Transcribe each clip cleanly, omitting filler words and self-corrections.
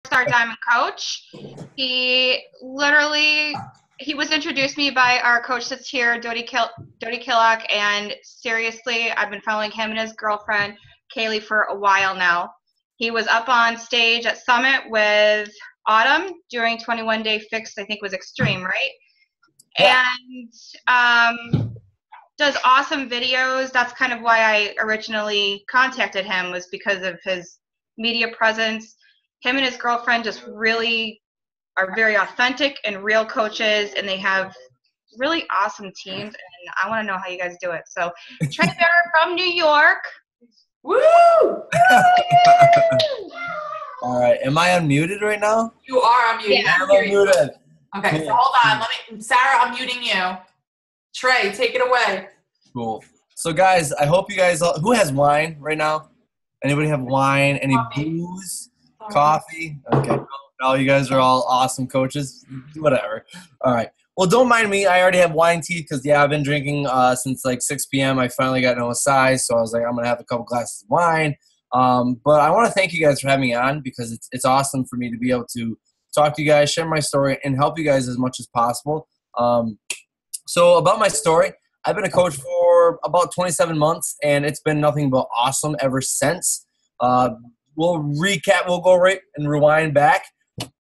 Star Diamond coach. He was introduced me by our coach that's here, Dodie Killock, and seriously, I've been following him and his girlfriend, Kaylee, for a while now. He was up on stage at Summit with Autumn during 21 Day Fix, I think was Extreme, right? Yeah. And does awesome videos. That's kind of why I originally contacted him, was because of his media presence. Him and his girlfriend just really are very authentic and real coaches, and they have really awesome teams, and I want to know how you guys do it. So, Trey Bearor from New York. Woo! All right. Am I unmuted right now? You are unmuted. Yeah, I'm unmuted. Okay, Cool. so hold on. Sarah, I'm muting you. Trey, take it away. Cool. So, guys, I hope you guys all – who has wine right now? Anybody have wine? Any booze? Coffee? Okay. No, you guys are all awesome coaches. Whatever. All right. Well, don't mind me. I already have wine teeth because, yeah, I've been drinking since like 6 p.m. I finally got no size, so I was like, I'm going to have a couple glasses of wine. But I want to thank you guys for having me on because it's awesome for me to be able to talk to you guys, share my story, and help you guys as much as possible. So about my story, I've been a coach for about 27 months, and it's been nothing but awesome ever since. We'll recap. We'll go right and rewind back.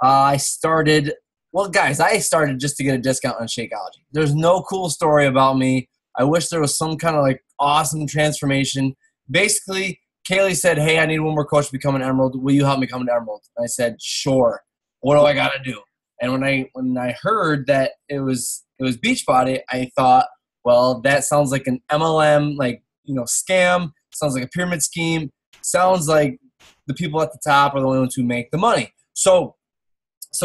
I started just to get a discount on Shakeology. There's no cool story about me. I wish there was some kind of like awesome transformation. Basically, Kaylee said, hey, I need one more coach to become an Emerald. Will you help me become an Emerald? And I said, sure. What do I got to do? And when I heard that it was Beachbody, I thought, well, that sounds like an MLM, scam. Sounds like a pyramid scheme. Sounds like the people at the top are the only ones who make the money. So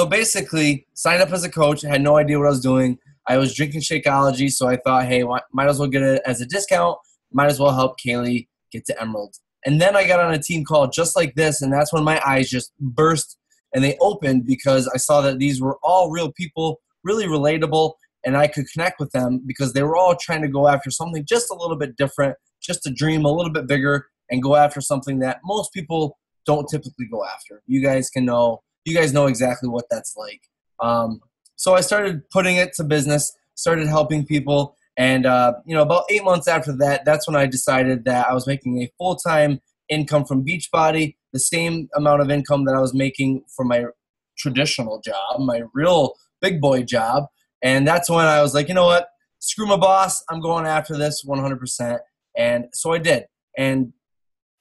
basically, signed up as a coach. I had no idea what I was doing. I was drinking Shakeology, so I thought, hey, might as well get it as a discount. Might as well help Kaylee get to Emerald. And then I got on a team call just like this, and that's when my eyes just burst and they opened because I saw that these were all real people, really relatable, and I could connect with them because they were all trying to go after something just a little bit different, just to dream a little bit bigger and go after something that most people don't typically go after. You guys know exactly what that's like. So I started putting it to business, started helping people, and about 8 months after that, that's when I decided that I was making a full-time income from Beachbody, the same amount of income that I was making from my traditional job, my real big boy job. And that's when I was like, you know what? Screw my boss. I'm going after this 100%. And so I did. And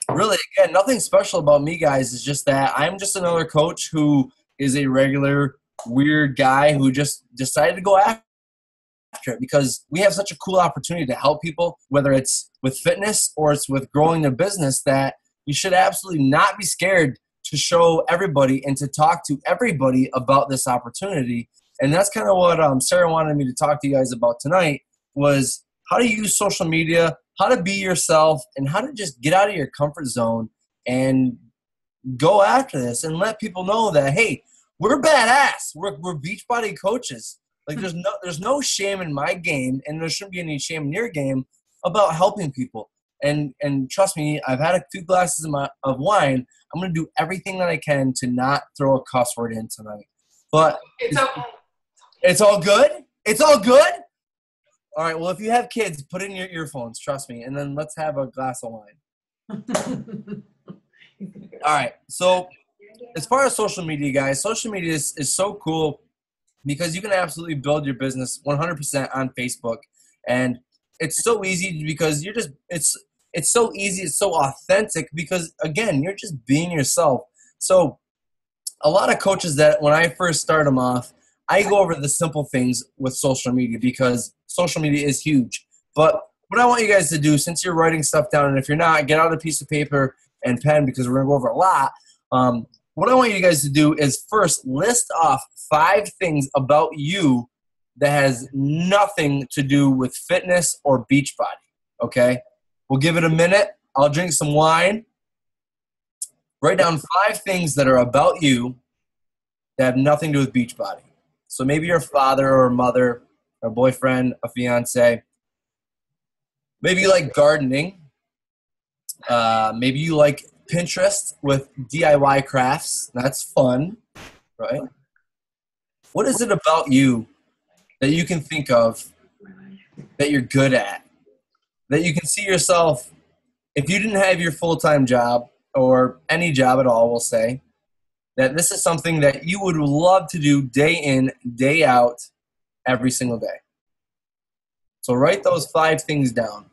really, again, nothing special about me, guys. It's just that I'm just another coach who is a regular weird guy who just decided to go after it because we have such a cool opportunity to help people, whether it's with fitness or it's with growing their business, that you should absolutely not be scared to show everybody and to talk to everybody about this opportunity. And that's kind of what Sarah wanted me to talk to you guys about tonight, was how to use social media, how to be yourself, and how to just get out of your comfort zone and go after this and let people know that, hey, we're badass. We're Beachbody coaches. Like there's no shame in my game, and there shouldn't be any shame in your game about helping people. And trust me, I've had a few glasses of wine. I'm going to do everything that I can to not throw a cuss word in tonight. But It's okay. It's all good? It's all good? All right, well, if you have kids, put in your earphones, trust me, and then let's have a glass of wine. All right, so as far as social media, guys, social media is so cool because you can absolutely build your business 100% on Facebook. And it's so easy because it's so easy, it's so authentic because, again, you're just being yourself. So a lot of coaches that when I first start them off, I go over the simple things with social media because social media is huge. But what I want you guys to do, since you're writing stuff down, and if you're not, get out a piece of paper and pen because we're going to go over a lot. What I want you guys to do is first list off 5 things about you that has nothing to do with fitness or Beachbody, okay? We'll give it a minute. I'll drink some wine. Write down 5 things that are about you that have nothing to do with Beachbody. So maybe you're a father or a mother, or a boyfriend, a fiance. Maybe you like gardening. Maybe you like Pinterest with DIY crafts. That's fun. right? What is it about you that you can think of that you're good at, that you can see yourself, if you didn't have your full-time job or any job at all, we'll say, that this is something that you would love to do day in, day out, every single day. So write those 5 things down.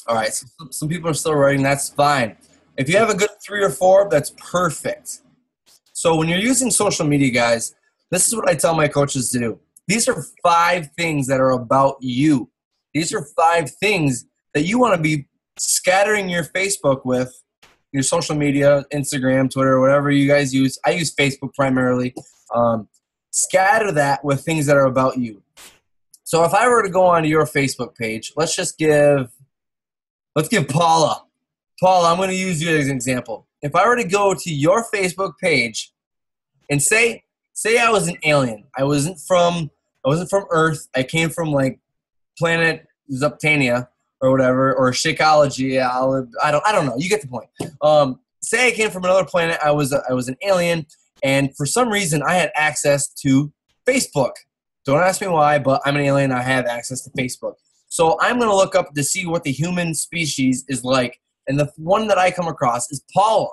All right, so some people are still writing. That's fine. If you have a good 3 or 4, that's perfect. So when you're using social media, guys, this is what I tell my coaches to do. These are 5 things that are about you. These are 5 things that you want to be scattering your Facebook with, your social media, Instagram, Twitter, whatever you guys use. I use Facebook primarily. Scatter that with things that are about you. So if I were to go onto your Facebook page, let's give Paula. Paula, I'm going to use you as an example. If I were to go to your Facebook page and say I was an alien, I wasn't from Earth. I came from like planet Zuptania or whatever, or Shakeology. I don't know. You get the point. Say I came from another planet. I was an alien, and for some reason I had access to Facebook. Don't ask me why, but I'm an alien. I have access to Facebook. So I'm going to look up to see what the human species is like, and the one that I come across is Paula.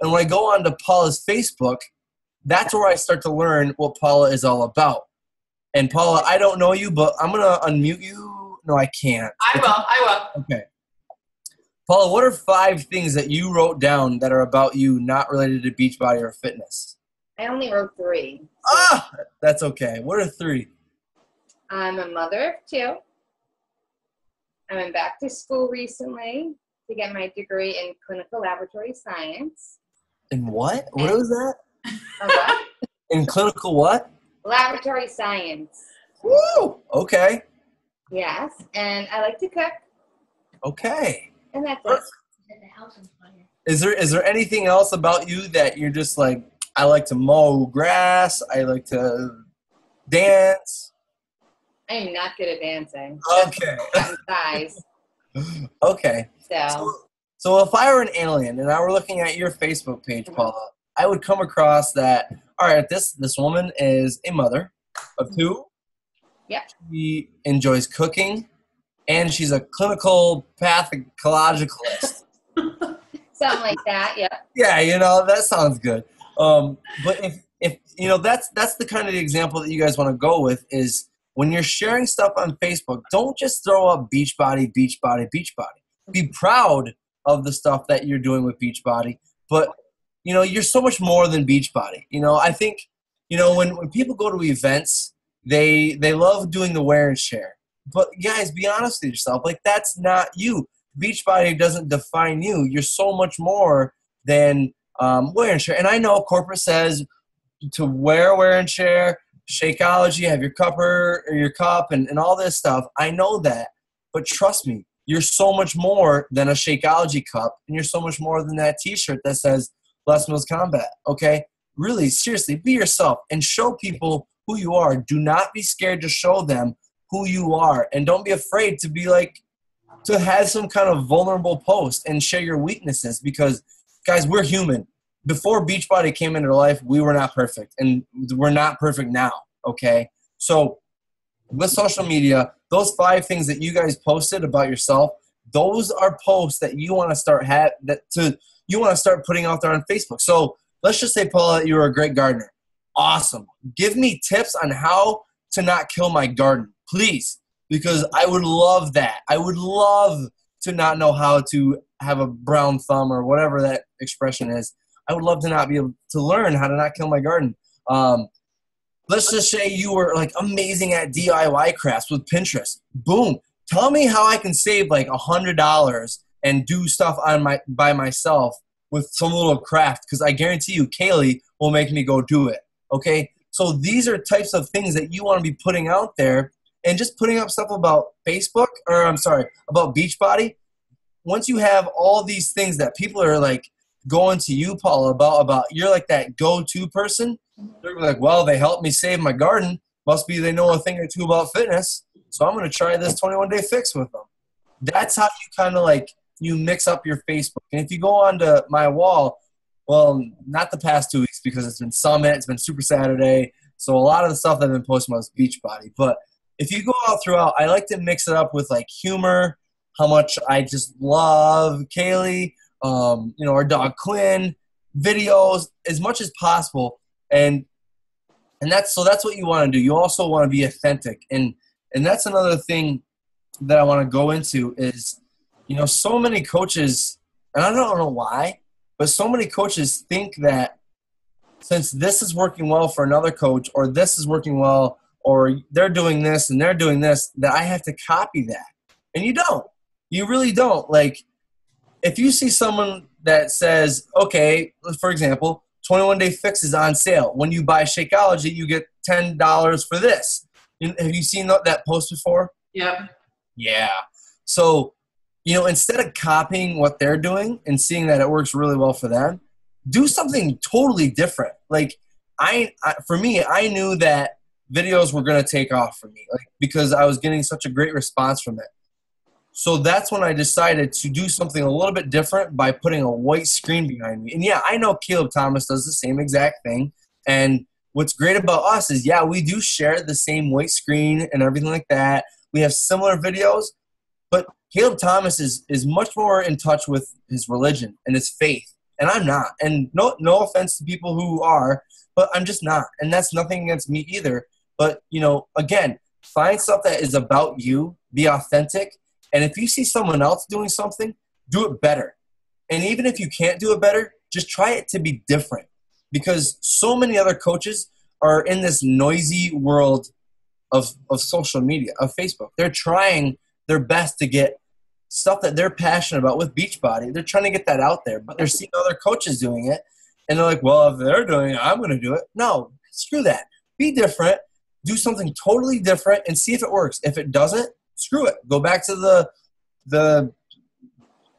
And when I go on to Paula's Facebook, that's where I start to learn what Paula is all about. And Paula, I don't know you, but I'm going to unmute you. No, I can't. I will. Okay. Paula, what are 5 things that you wrote down that are about you, not related to Beachbody or fitness? I only wrote 3. That's okay. What are 3? I'm a mother of 2. I went back to school recently to get my degree in clinical laboratory science. In what? What was that? What? In clinical what? Laboratory science. Woo! Okay. Yes, and I like to cook. Okay. And that's it. Is there anything else about you that you're just like, I like to mow grass, I like to dance? I am not good at dancing. Okay. I'm size. Okay. So if I were an alien and I were looking at your Facebook page, Paula, I would come across that, all right, this woman is a mother of 2. Yep. She enjoys cooking, and she's a clinical pathologicalist. Something like that, yeah. Yeah, that sounds good. But if that's the kind of example that you guys want to go with is when you're sharing stuff on Facebook, don't just throw up Beachbody, Beachbody, Beachbody. Be proud of the stuff that you're doing with Beachbody, but you're so much more than Beachbody. I think when people go to events, they love doing the wear and share. But guys, be honest with yourself. Like, that's not you. Beachbody doesn't define you. You're so much more than wear and share. And I know corporate says to wear and share, Shakeology, have your cup and all this stuff. I know that. But trust me, you're so much more than a Shakeology cup, and you're so much more than that T-shirt that says Les Mills Combat. Okay? Really, seriously, be yourself and show people who you are. Do not be scared to show them who you are, and don't be afraid to have some kind of vulnerable post and share your weaknesses, because guys, we're human. Before Beachbody came into our life, we were not perfect, and we're not perfect now. Okay, so with social media, those 5 things that you guys posted about yourself, those are posts that you want to start putting out there on Facebook. So let's just say, Paula, you're a great gardener. Awesome. Give me tips on how to not kill my garden, please, because I would love that. I would love to not know how to have a brown thumb or whatever that expression is. I would love to not be able to learn how to not kill my garden. Let's just say you were like amazing at DIY crafts with Pinterest. Boom. Tell me how I can save like $100 and do stuff by myself with some little craft, because I guarantee you Kaylee will make me go do it. Okay? So these are types of things that you want to be putting out there, and just putting up stuff about about Beachbody. Once you have all these things that people are like going to you, Paula, about you're like that go-to person, they're like, well, they helped me save my garden. Must be they know a thing or two about fitness. So I'm going to try this 21-day fix with them. That's how you kind of like, you mix up your Facebook. And if you go onto my wall, well, not the past 2 weeks because it's been Summit, it's been Super Saturday. So a lot of the stuff that I've been posting about is Beachbody. But if you go out throughout, I like to mix it up with like humor, how much I just love Kaylee, our dog Quinn, videos as much as possible. And that's what you want to do. You also want to be authentic. And that's another thing that I want to go into is, so many coaches, and I don't know why, but so many coaches think that since this is working well for another coach, or this is working well, or they're doing this and they're doing this, that I have to copy that. And you don't. You really don't. Like, if you see someone that says, okay, for example, 21-Day Fix is on sale. When you buy Shakeology, you get $10 for this. Have you seen that post before? Yep. Yeah. So, instead of copying what they're doing and seeing that it works really well for them, do something totally different. Like, for me, I knew that videos were going to take off for me, like, because I was getting such a great response from it. So that's when I decided to do something a little bit different by putting a white screen behind me. And yeah, I know Caleb Thomas does the same exact thing. And what's great about us is, yeah, we do share the same white screen and everything like that. We have similar videos, but Caleb Thomas is much more in touch with his religion and his faith. And I'm not. And no offense to people who are, but I'm just not. And that's nothing against me either. But, again, find stuff that is about you, be authentic. And if you see someone else doing something, do it better. And even if you can't do it better, just try it to be different. Because so many other coaches are in this noisy world of social media, of Facebook. They're trying their best to get stuff that they're passionate about with Beachbody. They're trying to get that out there, but they're seeing other coaches doing it. And they're like, well, if they're doing it, I'm going to do it. No, screw that. Be different. Do something totally different and see if it works. If it doesn't, screw it. Go back to the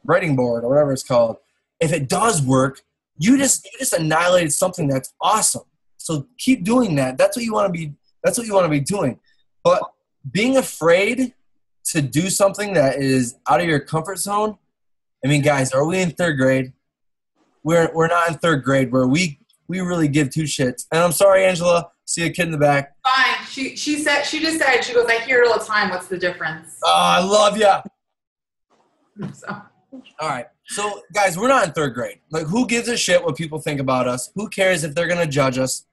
writing board or whatever it's called. If it does work, you just annihilated something that's awesome. So keep doing that. That's what you want to be. That's what you want to be doing. But being afraid to do something that is out of your comfort zone. I mean, guys, are we in third grade? We're not in third grade where we really give two shits. And I'm sorry, Angela. See a kid in the back. Fine. She just said, she goes, I hear it all the time. What's the difference? Oh, I love ya. So. All right. So, guys, we're not in third grade. Like, who gives a shit what people think about us? Who cares if they're going to judge us?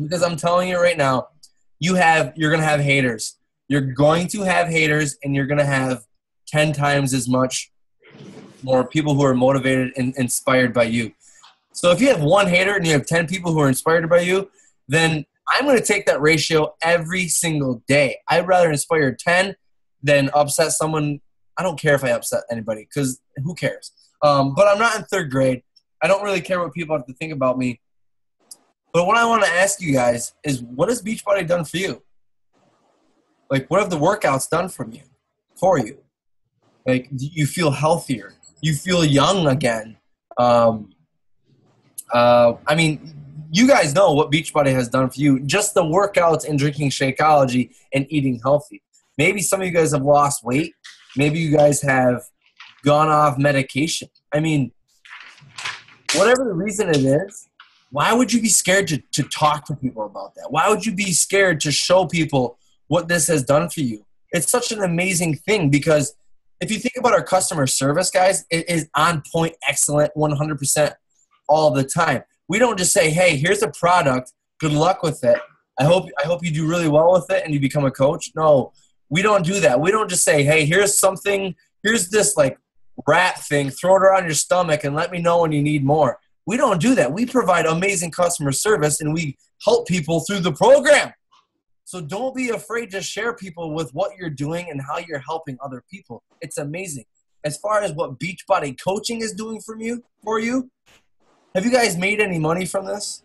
Because I'm telling you right now, you're going to have haters. You're going to have haters, and you're going to have 10 times as much more people who are motivated and inspired by you. So if you have one hater and you have 10 people who are inspired by you, then I'm going to take that ratio every single day. I'd rather inspire 10 than upset someone. I don't care if I upset anybody because who cares? But I'm not in third grade. I don't really care what people have to think about me. But what I want to ask you guys is, what has Beachbody done for you? Like, what have the workouts done for you? Like, you feel healthier. You feel young again. I mean, you guys know what Beachbody has done for you. Just the workouts and drinking Shakeology and eating healthy. Maybe some of you guys have lost weight. Maybe you guys have gone off medication. I mean, whatever the reason it is, why would you be scared to talk to people about that? Why would you be scared to show people what this has done for you? It's such an amazing thing because if you think about our customer service, guys, it is on point, excellent, 100% all the time. We don't just say, hey, here's a product. Good luck with it. I hope you do really well with it and you become a coach. No, we don't do that. We don't just say, hey, here's this like rat thing. Throw it around your stomach and let me know when you need more. We don't do that. We provide amazing customer service and we help people through the program. So don't be afraid to share people with what you're doing and how you're helping other people. It's amazing. As far as what Beachbody coaching is doing for you, have you guys made any money from this?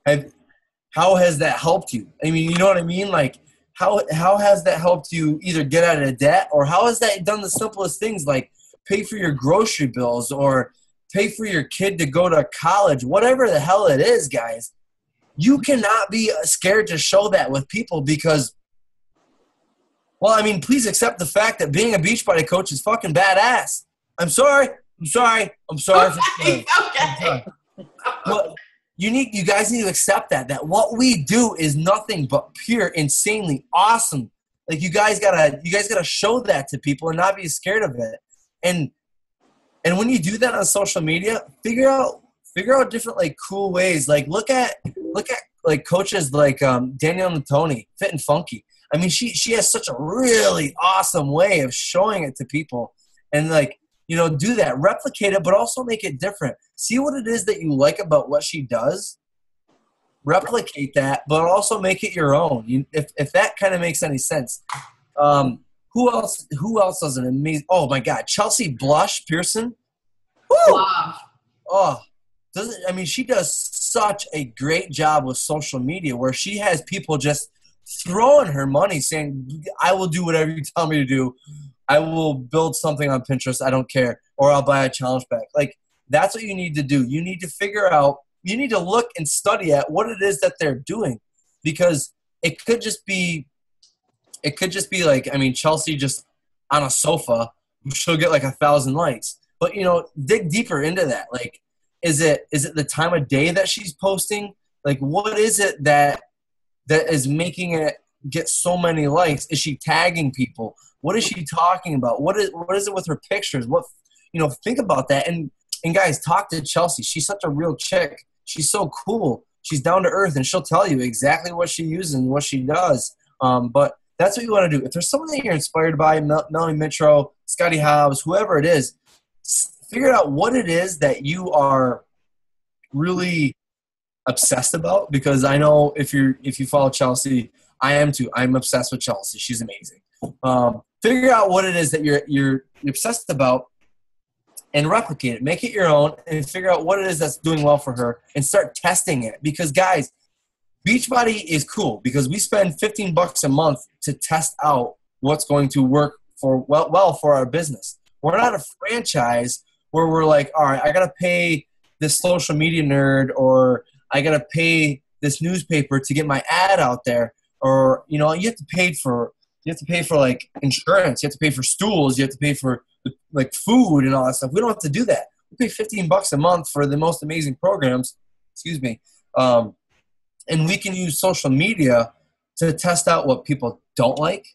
How has that helped you? I mean, you know what I mean? Like, how has that helped you either get out of debt, or how has that done the simplest things like pay for your grocery bills or pay for your kid to go to college, whatever the hell it is, guys. You cannot be scared to show that with people because Well, I mean, please accept the fact that being a Beachbody coach is fucking badass. I'm sorry. Okay. Well, you guys need to accept that what we do is nothing but pure, insanely awesome. Like you guys gotta show that to people and not be scared of it. And when you do that on social media, figure out different like cool ways. Like look at like coaches like Danielle Natoni, Fit and Funky. I mean, she has such a really awesome way of showing it to people, and like, you know, do that, replicate it, but also make it different. See what it is that you like about what she does, replicate that, but also make it your own. If that kind of makes any sense. Who else does an amazing? Oh my God, Chelsea Blush Pearson. Woo! Wow. Oh, she does such a great job with social media where she has people just throwing her money saying, I will do whatever you tell me to do. I will build something on Pinterest. I don't care. Or I'll buy a challenge bag. Like, that's what you need to do. You need to figure out, you need to look and study at what it is that they're doing, because it could just be like, I mean, Chelsea just on a sofa, she'll get like 1,000 likes. But, you know, dig deeper into that. Like, is it the time of day that she's posting? Like, what is it that is making it get so many likes? Is she tagging people? What is she talking about? What is it with her pictures? What, you know, think about that. And guys, talk to Chelsea. She's such a real chick. She's so cool. She's down to earth, and she'll tell you exactly what she uses and what she does. But that's what you want to do. If there's someone that you're inspired by, Melanie Mitro, Scotty Hobbs, whoever it is, figure out what it is that you are really obsessed about. Because I know if you follow Chelsea, I am too. I'm obsessed with Chelsea. She's amazing. Figure out what it is that you're obsessed about and replicate it. Make it your own and figure out what it is that's doing well for her and start testing it. Because guys, Beachbody is cool because we spend $15 a month to test out what's going to work well for our business. We're not a franchise where we're like, all right, I got to pay this social media nerd, or I got to pay this newspaper to get my ad out there. Or, you know, you have to pay for like insurance. You have to pay for stools. You have to pay for like food and all that stuff. We don't have to do that. We pay $15 a month for the most amazing programs. Excuse me. And we can use social media to test out what people don't like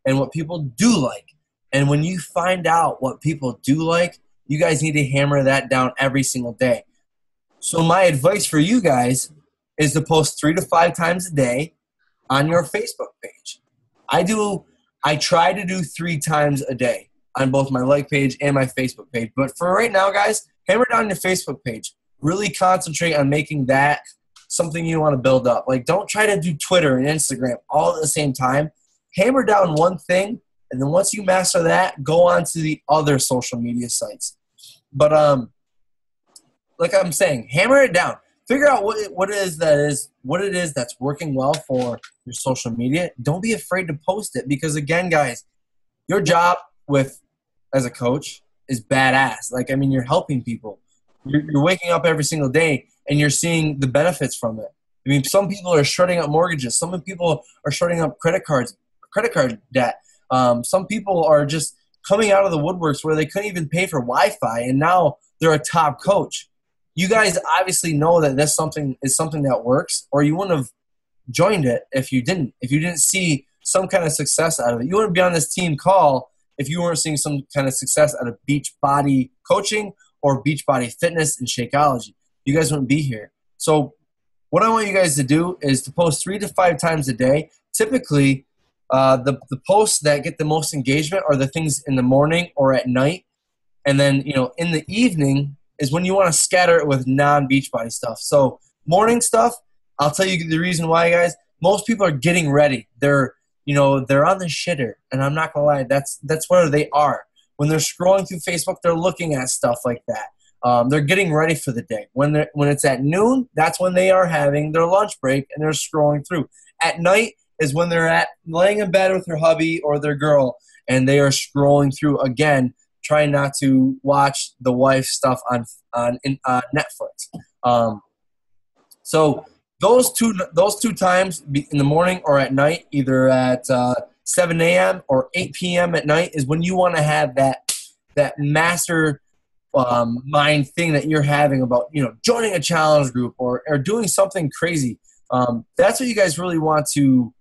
and what people do like. And when you find out what people do like, you guys need to hammer that down every single day. So my advice for you guys is to post 3 to 5 times a day on your Facebook page. I try to do 3 times a day on both my like page and my Facebook page. But for right now, guys, hammer down your Facebook page. Really concentrate on making that something you want to build up. Like, don't try to do Twitter and Instagram all at the same time. Hammer down one thing, and then once you master that, go on to the other social media sites. But like I'm saying, hammer it down. Figure out what it is that's working well for your social media. Don't be afraid to post it, because again, guys, your job as a coach is badass. Like, I mean, you're helping people. You're waking up every single day and you're seeing the benefits from it. I mean, some people are shredding up mortgages. Some people are shredding up credit card debt. Some people are just coming out of the woodworks where they couldn't even pay for Wi-Fi, and now they're a top coach. You guys obviously know that this is something that works, or you wouldn't have joined it if you didn't see some kind of success out of it. You wouldn't be on this team call if you weren't seeing some kind of success out of Beachbody coaching or Beachbody fitness and Shakeology. You guys wouldn't be here. So what I want you guys to do is to post 3 to 5 times a day. Typically, the posts that get the most engagement are the things in the morning or at night. And then, you know, in the evening is when you want to scatter it with non-Beachbody stuff. So morning stuff, I'll tell you the reason why, guys. Most people are getting ready. They're on the shitter, and I'm not gonna lie, that's where they are. When they're scrolling through Facebook, they're looking at stuff like that. They're getting ready for the day. When it's at noon, that's when they are having their lunch break and they're scrolling through. At night is when they're laying in bed with their hubby or their girl, and they are scrolling through again, trying not to watch the wife stuff on Netflix. So those two times in the morning or at night, either at 7 a.m. or 8 p.m. at night is when you want to have that master mind thing that you're having about, joining a challenge group or doing something crazy. That's what you guys really want to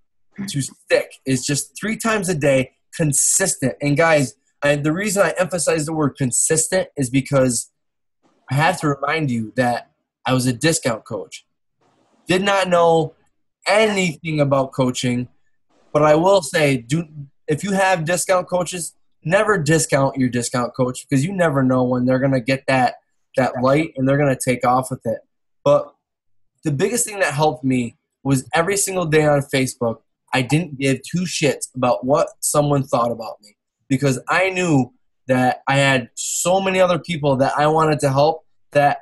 stick, is just 3 times a day, consistent. And guys, the reason I emphasize the word consistent is because I have to remind you that I was a discount coach. Did not know anything about coaching, but I will say, if you have discount coaches, never discount your discount coach, because you never know when they're going to get that light and they're going to take off with it. But the biggest thing that helped me was every single day on Facebook, I didn't give 2 shits about what someone thought about me, because I knew that I had so many other people that I wanted to help that,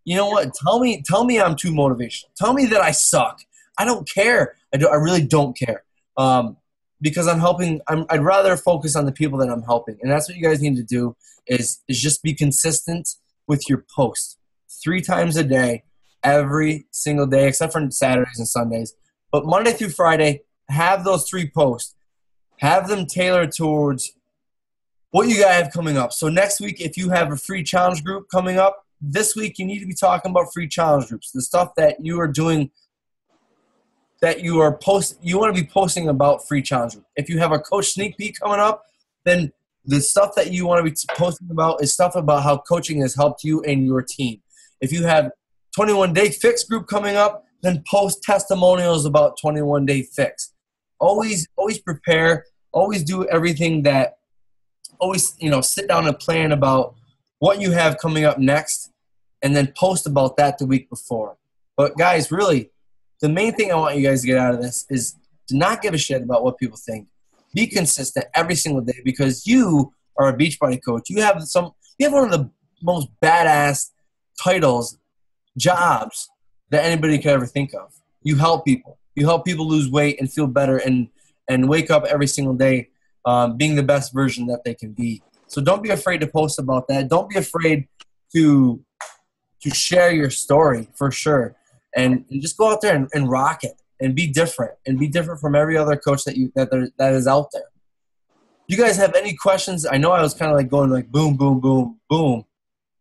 you know what, tell me I'm too motivational. Tell me that I suck. I don't care. I really don't care. Because I'm helping. I'd rather focus on the people that I'm helping. And that's what you guys need to do is just be consistent with your posts 3 times a day, every single day, except for Saturdays and Sundays. But Monday through Friday, have those 3 posts. Have them tailored towards what you guys have coming up. So next week, if you have a free challenge group coming up, this week you need to be talking about free challenge groups, the stuff that you are doing, that you want to be posting about free challenge group. If you have a coach sneak peek coming up, then the stuff that you want to be posting about is stuff about how coaching has helped you and your team. If you have 21-day fix group coming up, then post testimonials about 21-day fix. Always prepare. Always do everything that. Always, sit down and plan about what you have coming up next, and then post about that the week before. But guys, really, the main thing I want you guys to get out of this is to not give a shit about what people think. Be consistent every single day, because you are a Beachbody coach. You have one of the most badass titles, jobs that anybody could ever think of. You help people. You help people lose weight and feel better and wake up every single day being the best version that they can be. So don't be afraid to post about that. Don't be afraid to share your story, for sure. And just go out there and rock it and be different from every other coach that is out there. You guys have any questions? I know I was kind of like going like boom, boom, boom, boom.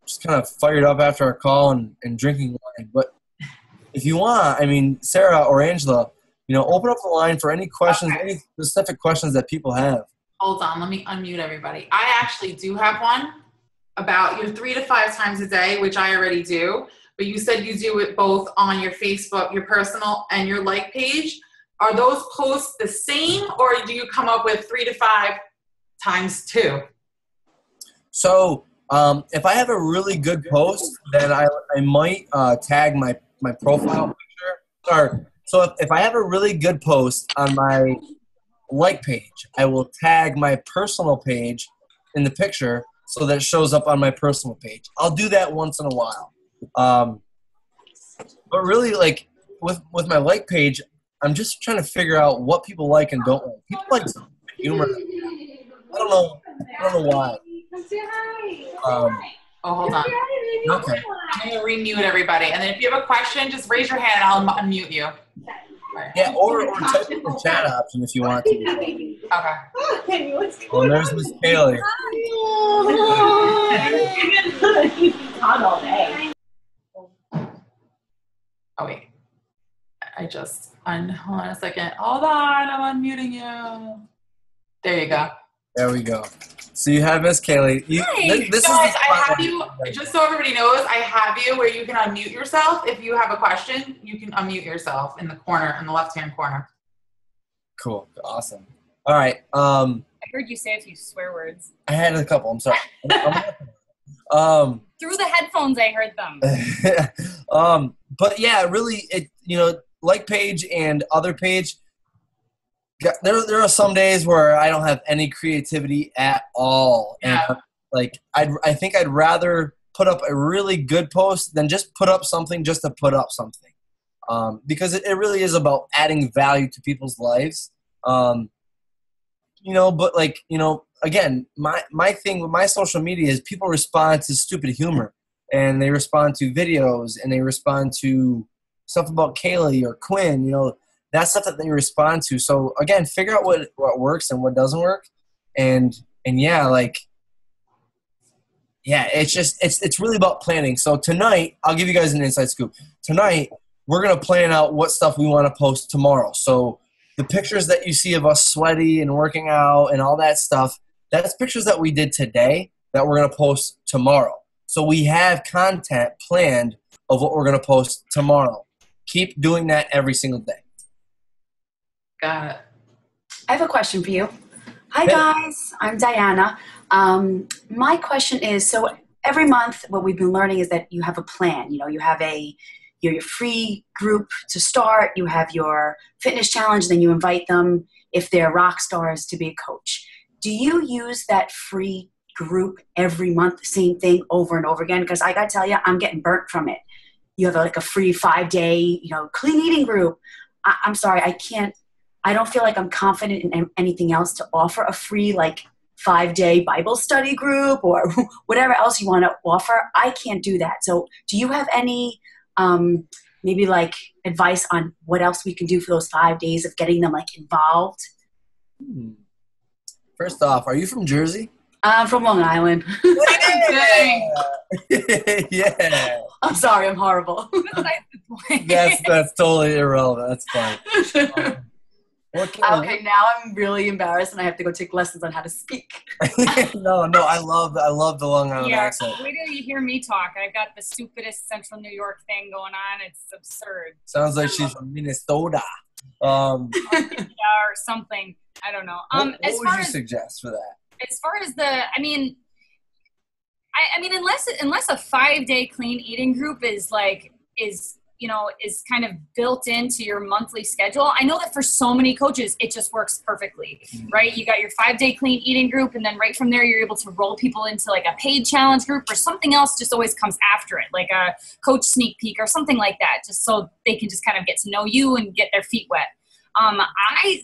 Just kind of fired up after our call and drinking wine. But if you want, Sarah or Angela, open up the line for any questions, any specific questions that people have. Hold on, let me unmute everybody. I actually do have one about your 3 to 5 times a day, which I already do. But you said you do it both on your Facebook, your personal, and your like page. Are those posts the same, or do you come up with 3 to 5 times 2? So if I have a really good post, then I might tag my profile picture. So if I have a really good post on my like page, I will tag my personal page in the picture so that it shows up on my personal page. I'll do that once in a while. But really, like with my like page, I'm just trying to figure out what people like and don't like. People like humor. I don't know why. Hold on. Okay. I'm going to remute everybody. And then if you have a question, just raise your hand and I'll unmute you. Yeah, or type in the chat option if you want to. Okay. Well, there's Miss Kaylee. Oh, wait. Hold on a second. Hold on, I'm unmuting you. There you go. There we go. So you have Miss Kaylee. This guys, is I have you, just so everybody knows, I have you where you can unmute yourself. If you have a question, you can unmute yourself in the corner, in the left-hand corner. Cool. Awesome. All right. I heard you say a few swear words. I had a couple. I'm sorry. Through the headphones, I heard them. But yeah, really, like page and other page, there are some days where I don't have any creativity at all. Yeah. And I think I'd rather put up a really good post than just put up something just to put up something. Because it really is about adding value to people's lives. Again, my thing with my social media is people respond to stupid humor, and they respond to videos, and they respond to stuff about Kaylee or Quinn. that's stuff that they respond to. So again, figure out what works and what doesn't work. And yeah, like, yeah, it's really about planning. So tonight, I'll give you guys an inside scoop. Tonight, we're going to plan out what stuff we want to post tomorrow. So the pictures that you see of us sweaty and working out and all that stuff, that's pictures that we did today that we're going to post tomorrow. So we have content planned of what we're going to post tomorrow. Keep doing that every single day. Got it. I have a question for you. Hi, guys. I'm Diana. My question is, so every month what we've been learning is that you have a plan. You know, you have your free group to start. You have your fitness challenge. Then you invite them, if they're rock stars, to be a coach. Do you use that free group every month, the same thing over and over again? Because I got to tell you, I'm getting burnt from it. You have like a free 5-day, clean eating group. I'm sorry, I don't feel like I'm confident in anything else to offer a free 5-day Bible study group or whatever else you want to offer. I can't do that. So do you have any maybe advice on what else we can do for those 5 days of getting them involved? First off, are you from Jersey? I'm from Long Island. Yeah. I'm sorry, I'm horrible. That's totally irrelevant. That's fine. Okay, now I'm really embarrassed and I have to go take lessons on how to speak. No, I love the Long Island accent. Wait till you hear me talk. I've got the stupidest Central New York thing going on. It's absurd. Sounds like she's from Minnesota. Or something. I don't know. What would you suggest for that? As far as I mean, unless a 5-day clean eating group is kind of built into your monthly schedule. I know that for so many coaches, it just works perfectly, right? You got your 5-day clean eating group, and then right from there, you're able to roll people into a paid challenge group, or something else just always comes after it, like a coach sneak peek or something like that, just so they can just kind of get to know you and get their feet wet. I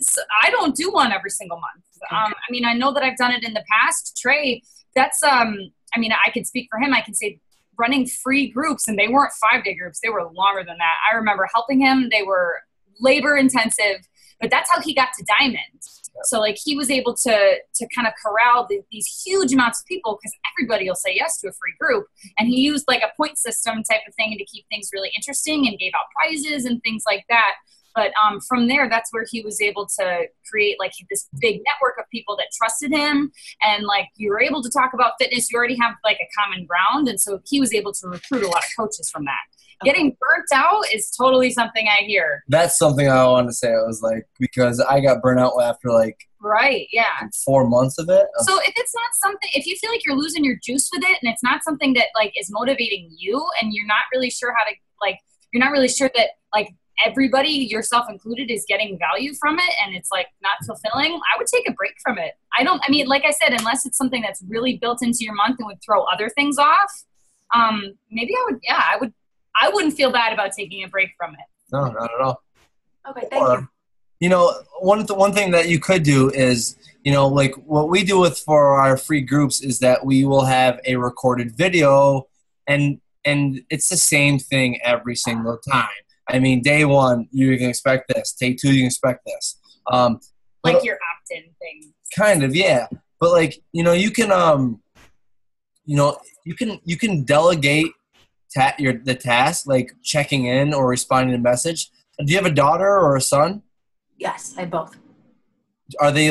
don't do one every single month. I know that I've done it in the past. Trey, that's, I can speak for him. I can say running free groups, and they weren't 5-day groups. They were longer than that. I remember helping him. They were labor intensive, but that's how he got to Diamond. So he was able to kind of corral these huge amounts of people, because everybody will say yes to a free group. And he used a point system type of thing to keep things really interesting and gave out prizes and things like that. But from there, that's where he was able to create this big network of people that trusted him. And you were able to talk about fitness. You already have a common ground. And so he was able to recruit a lot of coaches from that. Okay. Getting burnt out is totally something I hear. That's something I want to say. It was because I got burnt out after right, yeah, 4 months of it. So if it's not something, if you feel like you're losing your juice with it, and it's not something that is motivating you, and you're not really sure how to you're not really sure that everybody, yourself included, is getting value from it, and it's not fulfilling, I would take a break from it. Like I said, unless it's something that's really built into your month and would throw other things off, maybe I wouldn't feel bad about taking a break from it. No, not at all. Okay, thank you. One thing that you could do is, what we do for our free groups is that we will have a recorded video, and it's the same thing every single time. Day 1, you can expect this. Day 2, you can expect this. Your opt-in thing. Kind of, yeah. But you can you can delegate the task, checking in or responding to a message. Do you have a daughter or a son? Yes, I both. Are they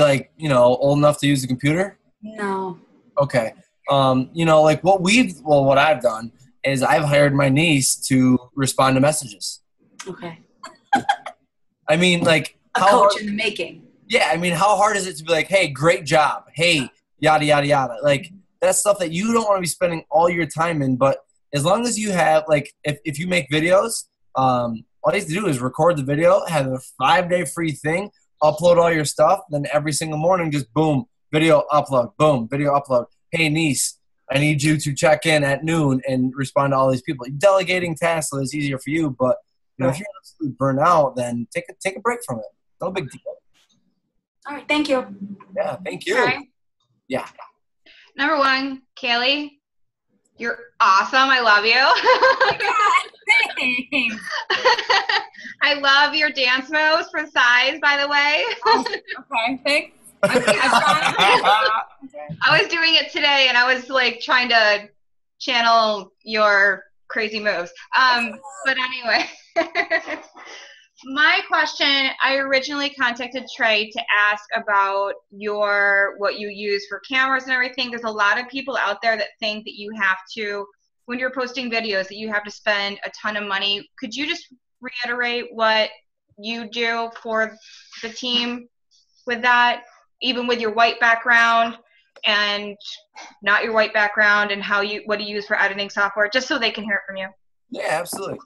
old enough to use the computer? No. Okay. What I've done is I've hired my niece to respond to messages. Okay. A coach in the making. Yeah, how hard is it to be hey, great job, hey, yada, yada, yada. That's stuff that you don't want to be spending all your time in, but as long as you have, if you make videos, all you have to do is record the video, have a 5-day free thing, upload all your stuff, then every single morning just boom, video upload, boom, video upload. Hey, niece, I need you to check in at noon and respond to all these people. Delegating tasks so it's easier for you, but if you're absolutely burnt out, then take a break from it. No big deal. All right, thank you. Yeah, thank you. Okay. Yeah. Number 1, Kaylee, you're awesome. I love you. Oh my God, Thanks. I love your dance moves for size, by the way. Okay, thanks. I I was doing it today, and I was like trying to channel your crazy moves. But anyway, my question, I originally contacted Trey to ask about what you use for cameras and everything. There's a lot of people out there that think that you have to, when you're posting videos, that you have to spend a ton of money. Could you just reiterate what you do for the team with that, even with your white background and not your white background, and what do you use for editing software, just so they can hear it from you? Yeah, absolutely.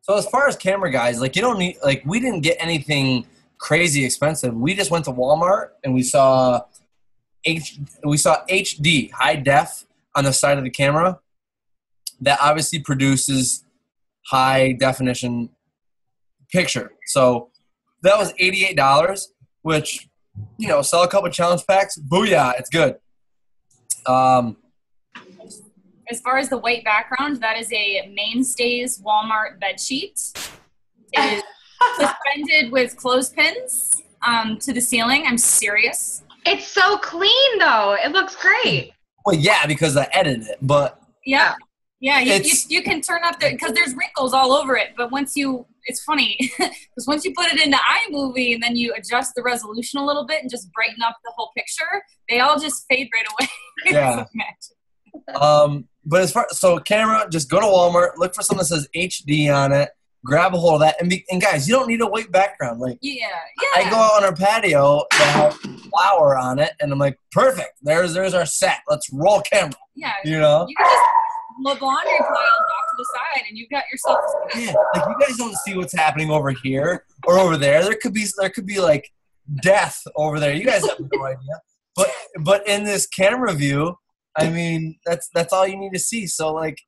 So as far as camera guys, like you don't need, like we didn't get anything crazy expensive. We just went to Walmart and we saw HD, high def, on the side of the camera. That obviously produces high definition picture. So that was $88, which, you know, sell a couple challenge packs, booyah, it's good. As far as the white background, that is a Mainstays Walmart bed sheet. It is suspended with clothespins to the ceiling. I'm serious. It's so clean, though. It looks great. Well, yeah, because I edited it, but yeah, you can turn up because there's wrinkles all over it. But it's funny because once you put it into iMovie and then you adjust the resolution a little bit and just brighten up the whole picture, they all just fade right away. Yeah. But so camera, just go to Walmart, look for something that says HD on it, grab a hold of that, and guys, you don't need a white background. Like, I go out on our patio that has flower on it, and I'm like, perfect. There's our set. Let's roll camera. Yeah, you know, you can just load laundry piles off to the side, and you've got yourself. Yeah, like you guys don't see what's happening over here or over there. There could be like death over there. You guys have no idea. But in this camera view, I mean, that's all you need to see. So, like,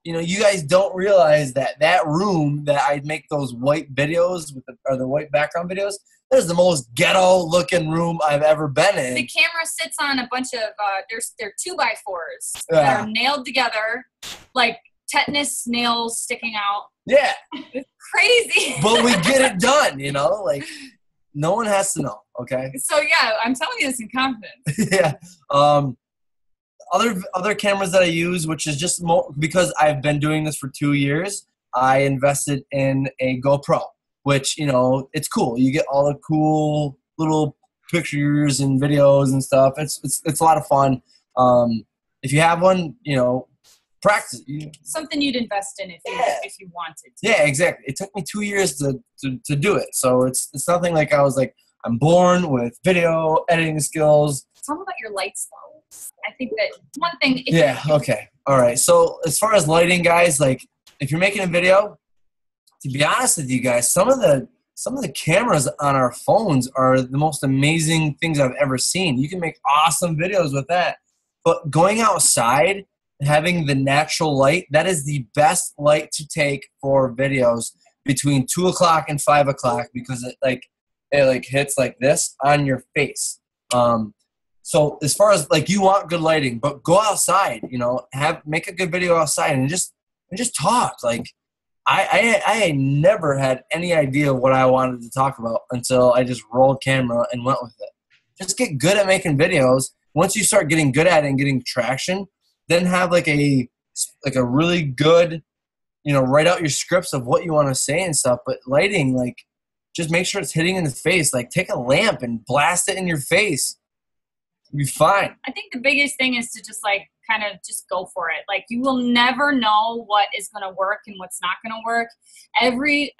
you know, you guys don't realize that room that I make those white videos or the white background videos, that is the most ghetto-looking room I've ever been in. The camera sits on a bunch of, they're 2x4s that are nailed together, like tetanus nails sticking out. Yeah. It's crazy. But we get it done, you know? Like, no one has to know, okay? So, yeah, I'm telling you this in confidence. Yeah. Other cameras that I use, which is just because I've been doing this for 2 years, I invested in a GoPro, which, you know, it's cool. You get all the cool little pictures and videos and stuff. It's a lot of fun. If you have one, you know, practice. Something you'd invest in if you wanted to. Yeah, exactly. It took me 2 years to do it. So it's nothing like I was like, I'm born with video editing skills. Tell me about your lights, though. I think that one thing. Okay. All right. So as far as lighting, guys, like if you're making a video, to be honest with you guys, some of the cameras on our phones are the most amazing things I've ever seen. You can make awesome videos with that. But going outside, having the natural light, that is the best light to take for videos between 2 o'clock and 5 o'clock because it hits like this on your face. So as far as like you want good lighting, but go outside, you know, make a good video outside and just talk. Like I never had any idea what I wanted to talk about until I just rolled camera and went with it. Just get good at making videos. Once you start getting good at it and getting traction, then have like a really good, you know, write out your scripts of what you want to say and stuff. But lighting, like, just make sure it's hitting in the face. Like, take a lamp and blast it in your face. You'll be fine. I think the biggest thing is to just like kind of just go for it. Like, you will never know what is going to work and what's not going to work. Every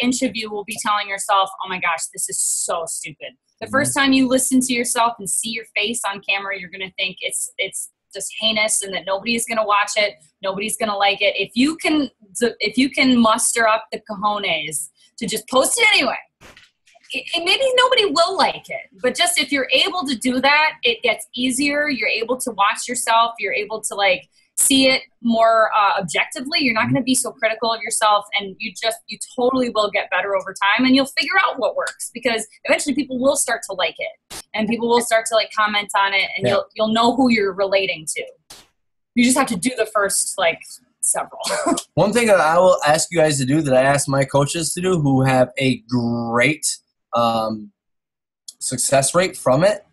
inch of you will be telling yourself, oh my gosh, this is so stupid. The first time you listen to yourself and see your face on camera, you're going to think it's just heinous and that nobody's going to watch it. Nobody's going to like it. If you can muster up the cojones to just post it anyway, maybe nobody will like it, but just if you're able to do that, it gets easier. You're able to watch yourself. You're able to like see it more objectively. You're not going to be so critical of yourself, and you totally will get better over time, and you'll figure out what works because eventually people will start to like it, and people will start to like comment on it, and you'll know who you're relating to. You just have to do the first like several. One thing that I will ask you guys to do that I ask my coaches to do who have a great success rate from it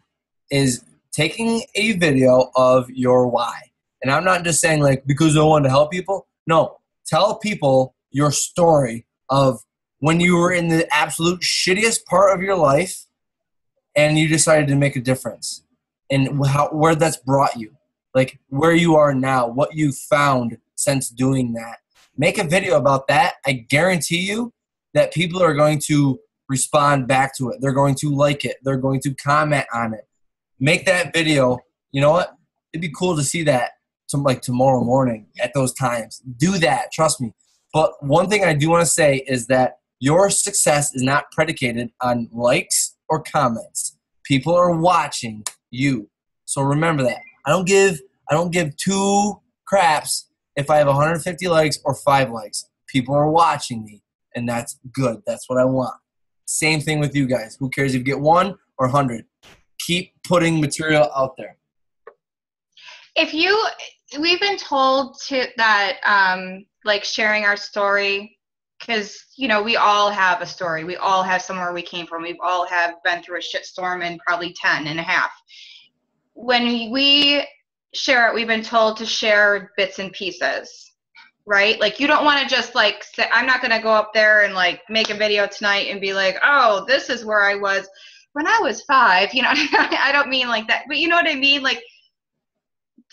is taking a video of your why. And I'm not just saying like because I want to help people. No, tell people your story of when you were in the absolute shittiest part of your life and you decided to make a difference and where that's brought you. Like where you are now, what you found since doing that. Make a video about that. I guarantee you that people are going to respond back to it. They're going to like it. They're going to comment on it. Make that video. You know what? It'd be cool to see that tomorrow morning at those times. Do that. Trust me. But one thing I do want to say is that your success is not predicated on likes or comments. People are watching you. So remember that. I don't give two craps if I have 150 likes or 5 likes. People are watching me, and that's good. That's what I want. Same thing with you guys. Who cares if you get 1 or 100? Keep putting material out there. We've been told that like sharing our story, because we all have a story. We all have somewhere we came from. We all have been through a shitstorm and probably 10 and a half. When we share it, we've been told to share bits and pieces, right? Like you don't want to just like say, I'm not going to go up there and like make a video tonight and be like, oh, this is where I was when I was 5. I don't mean like that, but you know what I mean? Like,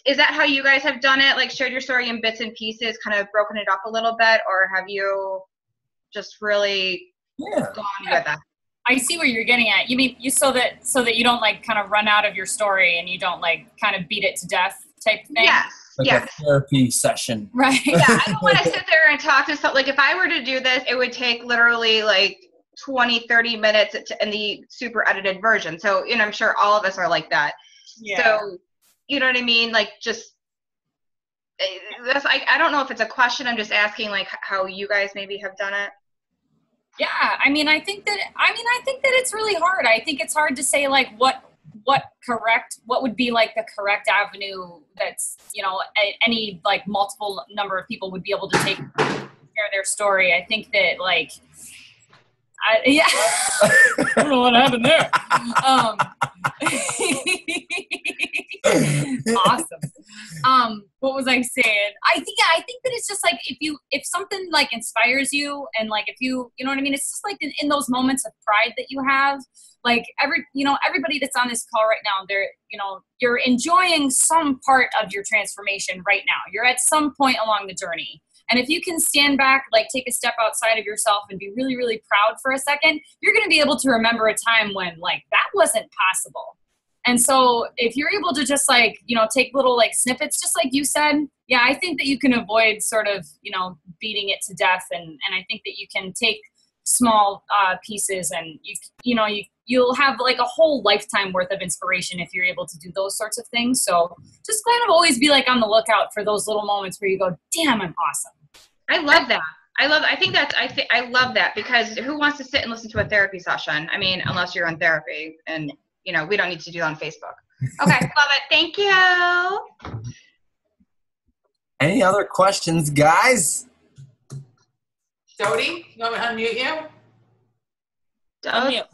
is that how you guys have done it? Like shared your story in bits and pieces, kind of broken it up a little bit, or have you just really gone with that? I see what you're getting at. You mean so that you don't like kind of run out of your story and you don't like kind of beat it to death type thing? Yes. Like a therapy session. Right. Yeah, I don't want to sit there and talk to someone. Like if I were to do this, it would take literally like 20, 30 minutes in the super edited version. So, I'm sure all of us are like that. Yeah. So, you know what I mean? Like just, I don't know if it's a question. I'm just asking like how you guys maybe have done it. Yeah, I think that it's really hard. I think it's hard to say like what would be like the correct avenue that's, any like multiple number of people would be able to share their story. I think that like, I don't know what happened there. Awesome. What was I saying? I think that it's just like if something like inspires you and like if you know what I mean, it's just like in those moments of pride that you have, like everybody that's on this call right now, you're enjoying some part of your transformation right now. You're at some point along the journey. And if you can stand back, like take a step outside of yourself and be really, really proud for a second, you're going to be able to remember a time when like that wasn't possible. And so if you're able to just like, take little like snippets, just like you said, yeah, I think that you can avoid sort of, beating it to death. And I think that you can take small pieces and you'll have like a whole lifetime worth of inspiration if you're able to do those sorts of things. So just kind of always be like on the lookout for those little moments where you go, damn, I'm awesome. I love that. I love that because who wants to sit and listen to a therapy session? I mean, unless you're in therapy and, we don't need to do that on Facebook. Okay. Love it. Thank you. Any other questions, guys? Jody, you want me to unmute you? Unmute.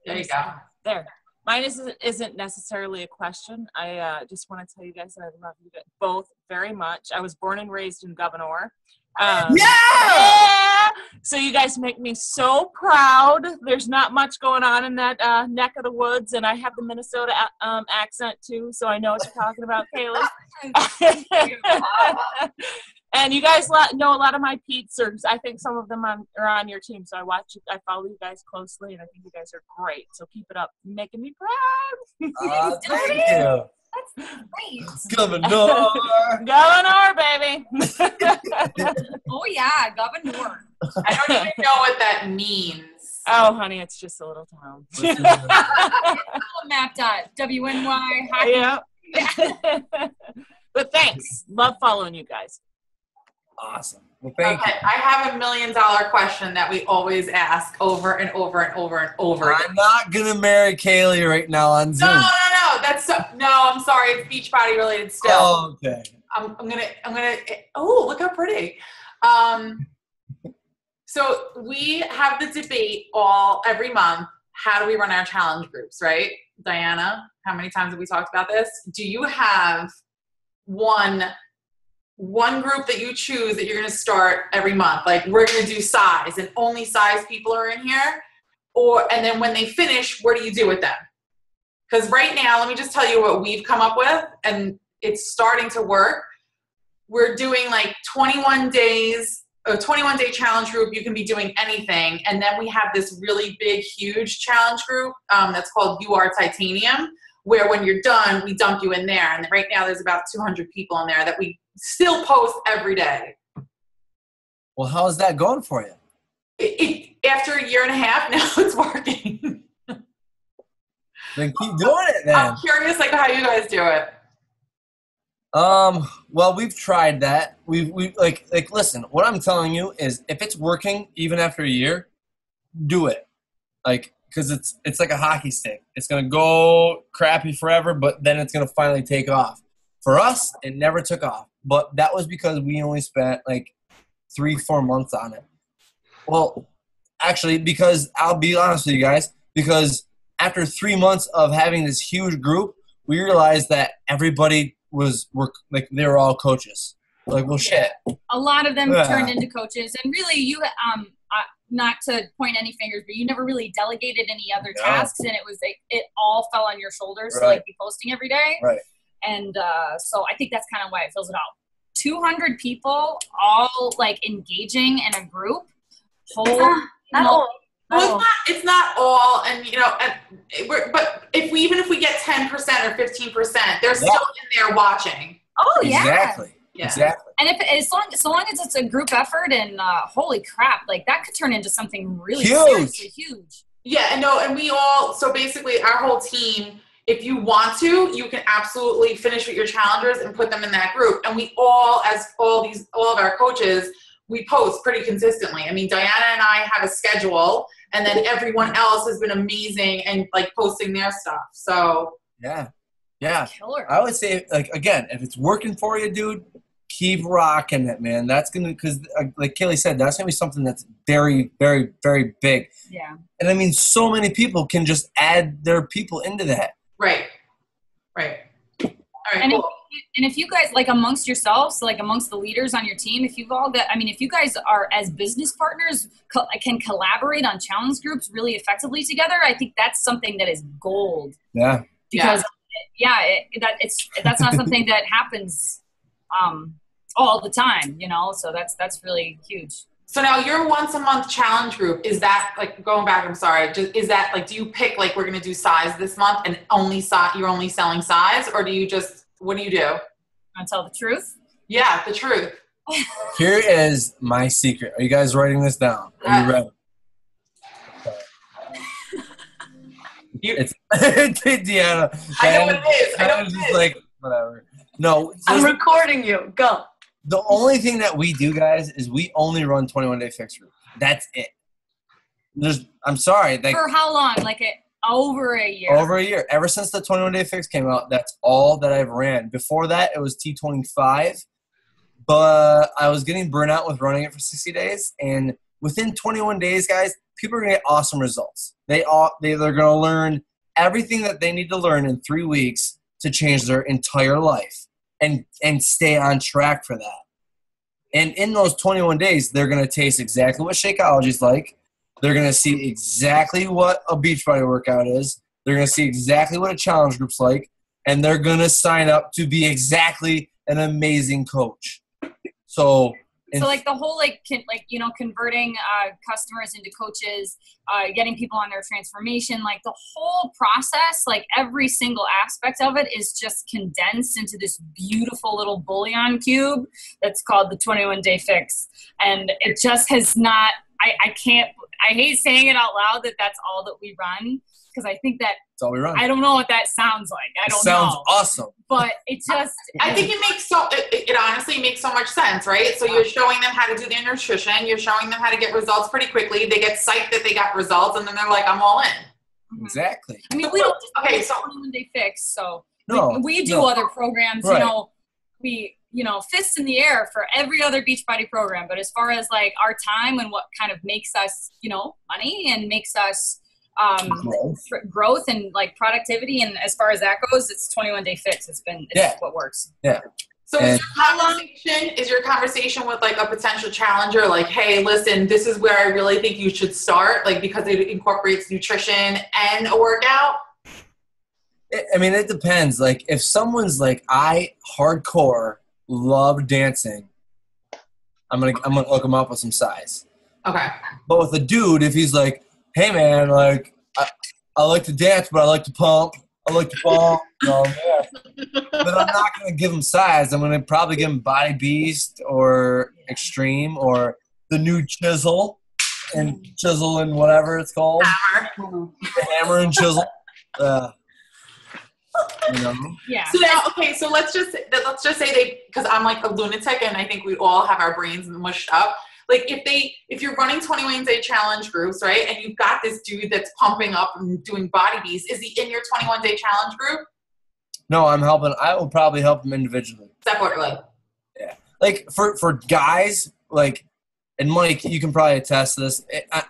There you go. There. Mine isn't necessarily a question. I just want to tell you guys that I love you both very much. I was born and raised in Bearor. Yeah! So you guys make me so proud. There's not much going on in that neck of the woods, and I have the Minnesota accent too, so I know what you're talking about, Kaylee. And you guys know a lot of my peeps, or I think some of them are on your team, so I follow you guys closely, and I think you guys are great. So keep it up. You're making me proud. Thank you. That's great. Governor. Governor, baby. Oh, yeah, Governor. I don't even know what that means. Oh, honey, it's just a little town. Mapped out. WNY. Yeah. But thanks. Love following you guys. Awesome. Well, thank you. I have $1 million question that we always ask over and over and over and over. I'm not going to marry Kaylee right now on Zoom. No. I'm sorry. It's Beachbody related still. Oh, okay. I'm gonna, oh, look how pretty. So we have the debate every month. How do we run our challenge groups, right? Diana, how many times have we talked about this? Do you have one group that you choose that you're going to start every month? Like, we're going to do size and only size people are in here. And then when they finish, what do you do with them? Because right now, let me just tell you what we've come up with, and it's starting to work. We're doing like 21 days, a 21-day challenge group. You can be doing anything. And then we have this really big, huge challenge group that's called You Are Titanium, where when you're done, we dump you in there. And right now there's about 200 people in there that we still post every day. Well, how is that going for you? After a year and a half, now it's working. Then keep doing it then. I'm curious like how you guys do it. Well, we've tried that. We like listen, what I'm telling you is if it's working even after a year, do it. Like, because it's like a hockey stick. It's going to go crappy forever, but then it's going to finally take off. For us, it never took off. But that was because we only spent like 3-4 months on it. Well, actually, because I'll be honest with you guys, because after 3 months of having this huge group, we realized that everybody they were all coaches. Like, well, shit. A lot of them turned into coaches, and really, you not to point any fingers, but you never really delegated any other tasks, and it was like it all fell on your shoulders to like be posting every day. Right. And so I think that's kind of why it fills it out. 200 people all like engaging in a group. Well, it's not all, and but if we get 10% or 15%, they're still in there watching. Oh yeah, exactly. Yeah. Exactly. And so long as it's a group effort, and holy crap, like that could turn into something really seriously huge. Yeah, and we all, so basically our whole team, if you want to, you can absolutely finish with your challengers and put them in that group. And we all, as all of our coaches, we post pretty consistently. I mean, Diana and I have a schedule, and then everyone else has been amazing and like posting their stuff. So yeah. Killer. I would say, like, again, if it's working for you, dude, keep rocking it, man. That's gonna, because like Kaylee said, that's gonna be something that's very, very, very big. Yeah. And I mean, so many people can just add their people into that. Right. All right, cool. And if you guys, like amongst yourselves, like amongst the leaders on your team, if you guys are as business partners can collaborate on challenge groups really effectively together, I think that's something that is gold. Yeah. Because that's not something that happens all the time, so that's really huge. So now your once a month challenge group, is that like, going back, I'm sorry, is that like, do you pick like, we're going to do size this month and you're only selling size, or do you just, what do you do? Want to tell the truth? Yeah, the truth. Here is my secret. Are you guys writing this down? Are you ready? It's Deanna. I know what it is. Just like, whatever. No. I'm recording you. Go. The only thing that we do, guys, is we only run 21-day fixed group. That's it. I'm sorry. For how long? Like over a year? Over a year. Ever since the 21-day fix came out, that's all that I've ran. Before that, it was T25. But I was getting burnt out with running it for 60 days. And within 21 days, guys, people are going to get awesome results. They're going to learn everything that they need to learn in 3 weeks to change their entire life. And stay on track for that. And in those 21 days, they're going to taste exactly what Shakeology is like. They're going to see exactly what a Beachbody workout is. They're going to see exactly what a challenge group's like. And they're going to sign up to be exactly an amazing coach. So like the whole converting customers into coaches, getting people on their transformation, like the whole process, like every single aspect of it is just condensed into this beautiful little bouillon cube that's called the 21-day fix. And it just has not, I hate saying it out loud that that's all that we run, because I think that that's all we run. I don't know what that sounds like. I don't know. Sounds awesome. But it just I think it honestly makes so much sense, right? So you're showing them how to do their nutrition, you're showing them how to get results pretty quickly. They get psyched that they got results, and then they're like, I'm all in. Exactly. I mean, we don't just 21-day fix, so no, we do other programs, right. we, you know, fists in the air for every other Beachbody program. But as far as like our time and what kind of makes us, you know, money and makes us growth and like productivity, and as far as that goes, it's 21 Day Fix. It's what works. Yeah. So is your conversation with like a potential challenger like, hey, listen, this is where I really think you should start, like because it incorporates nutrition and a workout? I mean, it depends. Like if someone's like, I hardcore love dancing, I'm gonna hook him up with some size. Okay. But with a dude, if he's like, hey man, like I like to dance, but I like to pump. I like to pump. Yeah. But I'm not gonna give him size. I'm gonna probably give him Body Beast or Extreme or the new Chisel and whatever it's called. Hammer. The Hammer and Chisel. You know? Yeah. So now, okay, so let's just say because I'm like a lunatic and I think we all have our brains mushed up. Like if you're running 21 Day Challenge groups, right, and you've got this dude that's pumping up and doing Body Beast, is he in your 21 Day Challenge group? No, I'm helping. I will probably help him individually. Separately. Yeah. Like for guys, like, and Mike, you can probably attest to this.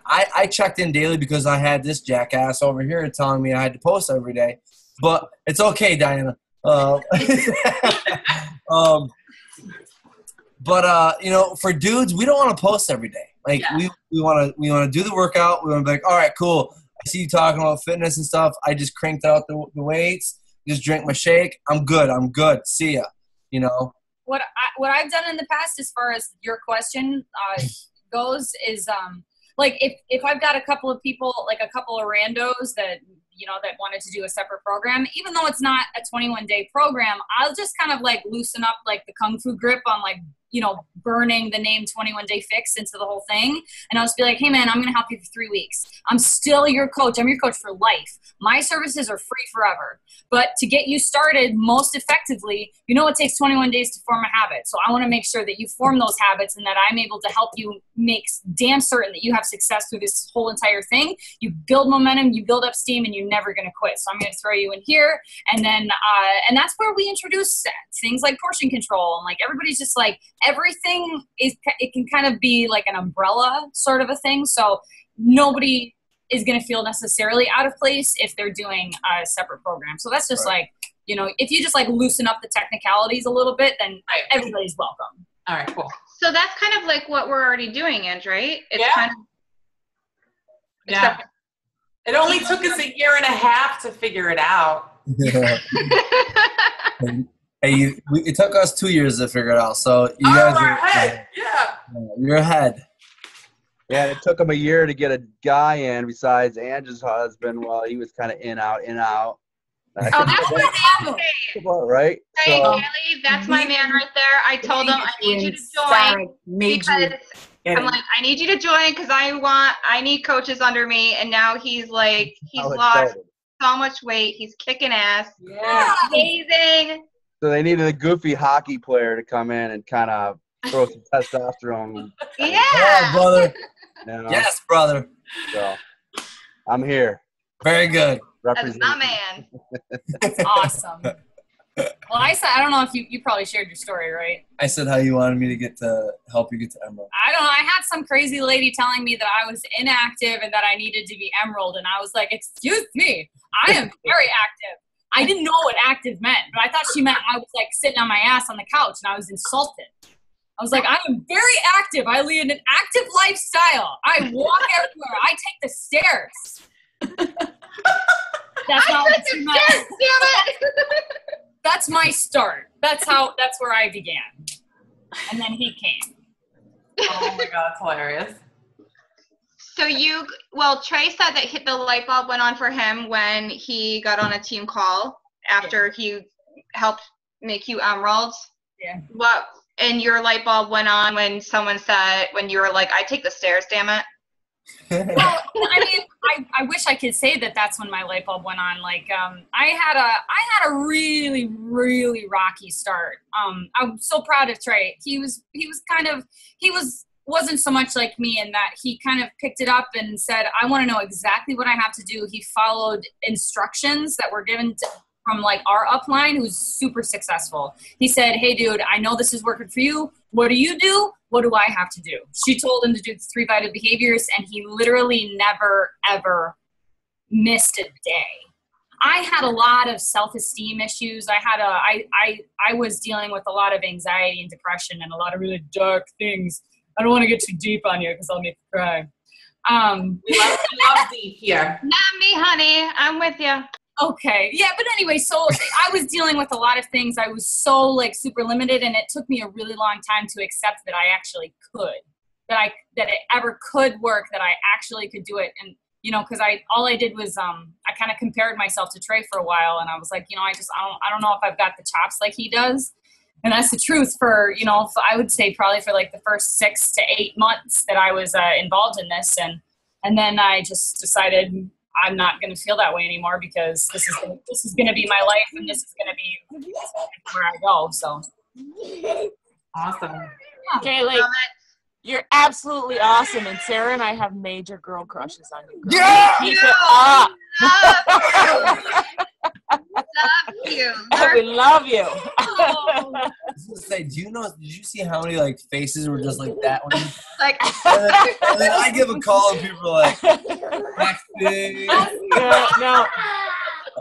I checked in daily because I had this jackass over here telling me I had to post every day. But it's okay, Diana. But you know, for dudes, we don't want to post every day. Like we want to do the workout. We want to be like, all right, cool. I see you talking about fitness and stuff. I just cranked out the weights. Just drink my shake. I'm good. See ya. You know. What I've done in the past, as far as your question goes, is like if I've got a couple of people, like a couple of randos that, you know, that wanted to do a separate program, even though it's not a 21 day program, I'll just kind of like loosen up like the Kung Fu grip on like, you know, burning the name 21 Day Fix into the whole thing. And I'll just be like, hey man, I'm going to help you for 3 weeks. I'm still your coach. I'm your coach for life. My services are free forever. But to get you started most effectively, you know, it takes 21 days to form a habit. So I want to make sure that you form those habits and that I'm able to help you make damn certain that you have success through this whole entire thing. You build momentum, you build up steam, and you're never going to quit. So I'm going to throw you in here. And then, and that's where we introduce things like portion control. And like, everybody's just like, everything it can kind of be like an umbrella sort of a thing. So nobody is going to feel necessarily out of place if they're doing a separate program. So that's just like, you know, if you just like loosen up the technicalities a little bit, then everybody's welcome. All right, cool. So that's kind of like what we're already doing, Ange, right? It's kind of, it only took us 1.5 years to figure it out. Hey, it took us 2 years to figure it out. So you guys are ahead. You're ahead. Yeah, it took him 1 year to get a guy in besides Ange's husband while he was kind of in, out. Oh, that's my man. Right? Hey, Kelly, that's my man right there. I told him I need you to join because I'm like, I need you to join because I need coaches under me. And now he's like, he's lost so much weight. He's kicking ass. Yeah. Amazing. So they needed a goofy hockey player to come in and kind of throw some testosterone. Yeah. Oh, brother. You know? Yes, brother. So I'm here. Very good. That's my man. That's awesome. Well, I don't know if you probably shared your story, right? I said how you wanted me to help you get to Emerald. I don't know. I had some crazy lady telling me that I was inactive and that I needed to be Emerald. And I was like, excuse me, I am very active. I didn't know what active meant, but I thought she meant I was like sitting on my ass on the couch and I was insulted. I was like, I am very active. I lead an active lifestyle. I walk everywhere. I take the stairs. That's not what she meant. Damn it. That's my start. That's where I began. And then he came. Oh my God, that's hilarious. So Trey said that the light bulb went on for him when he got on a team call after he helped make you Emeralds. Yeah. And your light bulb went on when someone said, when you were like, I take the stairs, damn it. Well, I mean, I wish I could say that that's when my light bulb went on. Like, I had a really, really rocky start. I'm so proud of Trey. He wasn't so much like me in that he kind of picked it up and said, I want to know exactly what I have to do. He followed instructions that were given from like our upline who's super successful. He said, hey dude, I know this is working for you. What do you do? What do I have to do? She told him to do the 3 vital behaviors, and he literally never, ever missed a day. I had a lot of self-esteem issues. I was dealing with a lot of anxiety and depression and a lot of really dark things. I don't want to get too deep on you because I'll make you cry. We love deep here. Not me, honey. I'm with you. Okay. Yeah, but anyway, so I was dealing with a lot of things. I was so like super limited, and it took me a really long time to accept that I actually could, that it ever could work, that I actually could do it. And you know, because all I did was I kind of compared myself to Trey for a while, and I was like, you know, I don't know if I've got the chops like he does. And that's the truth for, you know, I would say probably for like the first 6 to 8 months that I was involved in this. And then I just decided I'm not going to feel that way anymore, because this is going to be my life, and this is going to be where I go. So. Awesome. Kaylee, you're absolutely awesome. And Sarah and I have major girl crushes on you. Girl. Yeah! Keep it up. Love you. We love you. I was gonna say, did you see how many like faces were just like that one? Like, And then I give a call and people are like, texting. No.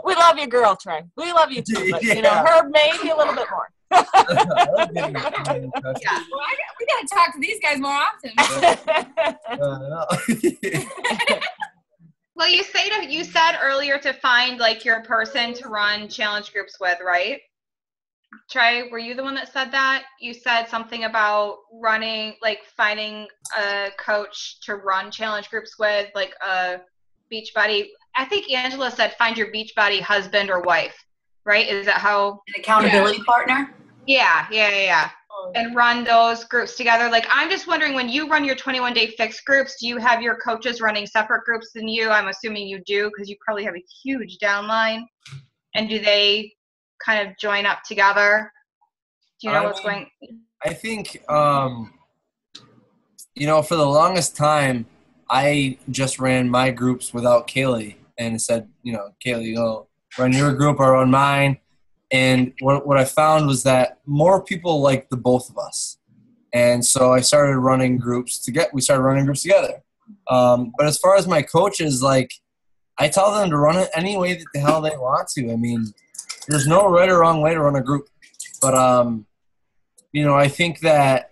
We love you, girl, Trey. We love you too. But, you know, Yeah. her maybe a little bit more. I love getting a crush. yeah. Well, we got to talk to these guys more often. Well, you said earlier to find like your person to run challenge groups with, right? Trey, were you the one that said that? You said something about finding a coach to run challenge groups with, like a beach buddy. I think Angela said find your beach buddy husband or wife, right? Is that how? An accountability partner? Yeah. And run those groups together. Like, I'm just wondering, when you run your 21-day fixed groups, do you have your coaches running separate groups than you? I'm assuming you do, because you probably have a huge downline. And do they kind of join up together? Do you know what's going? I think, you know, for the longest time, I just ran my groups without Kaylee and said, you know, Kaylee, you know, run your group, I run mine. And what I found was that more people like the both of us. And so I started running groups we started running groups together. But as far as my coaches, like, I tell them to run it any way that the hell they want to. I mean, there's no right or wrong way to run a group. But, you know, I think that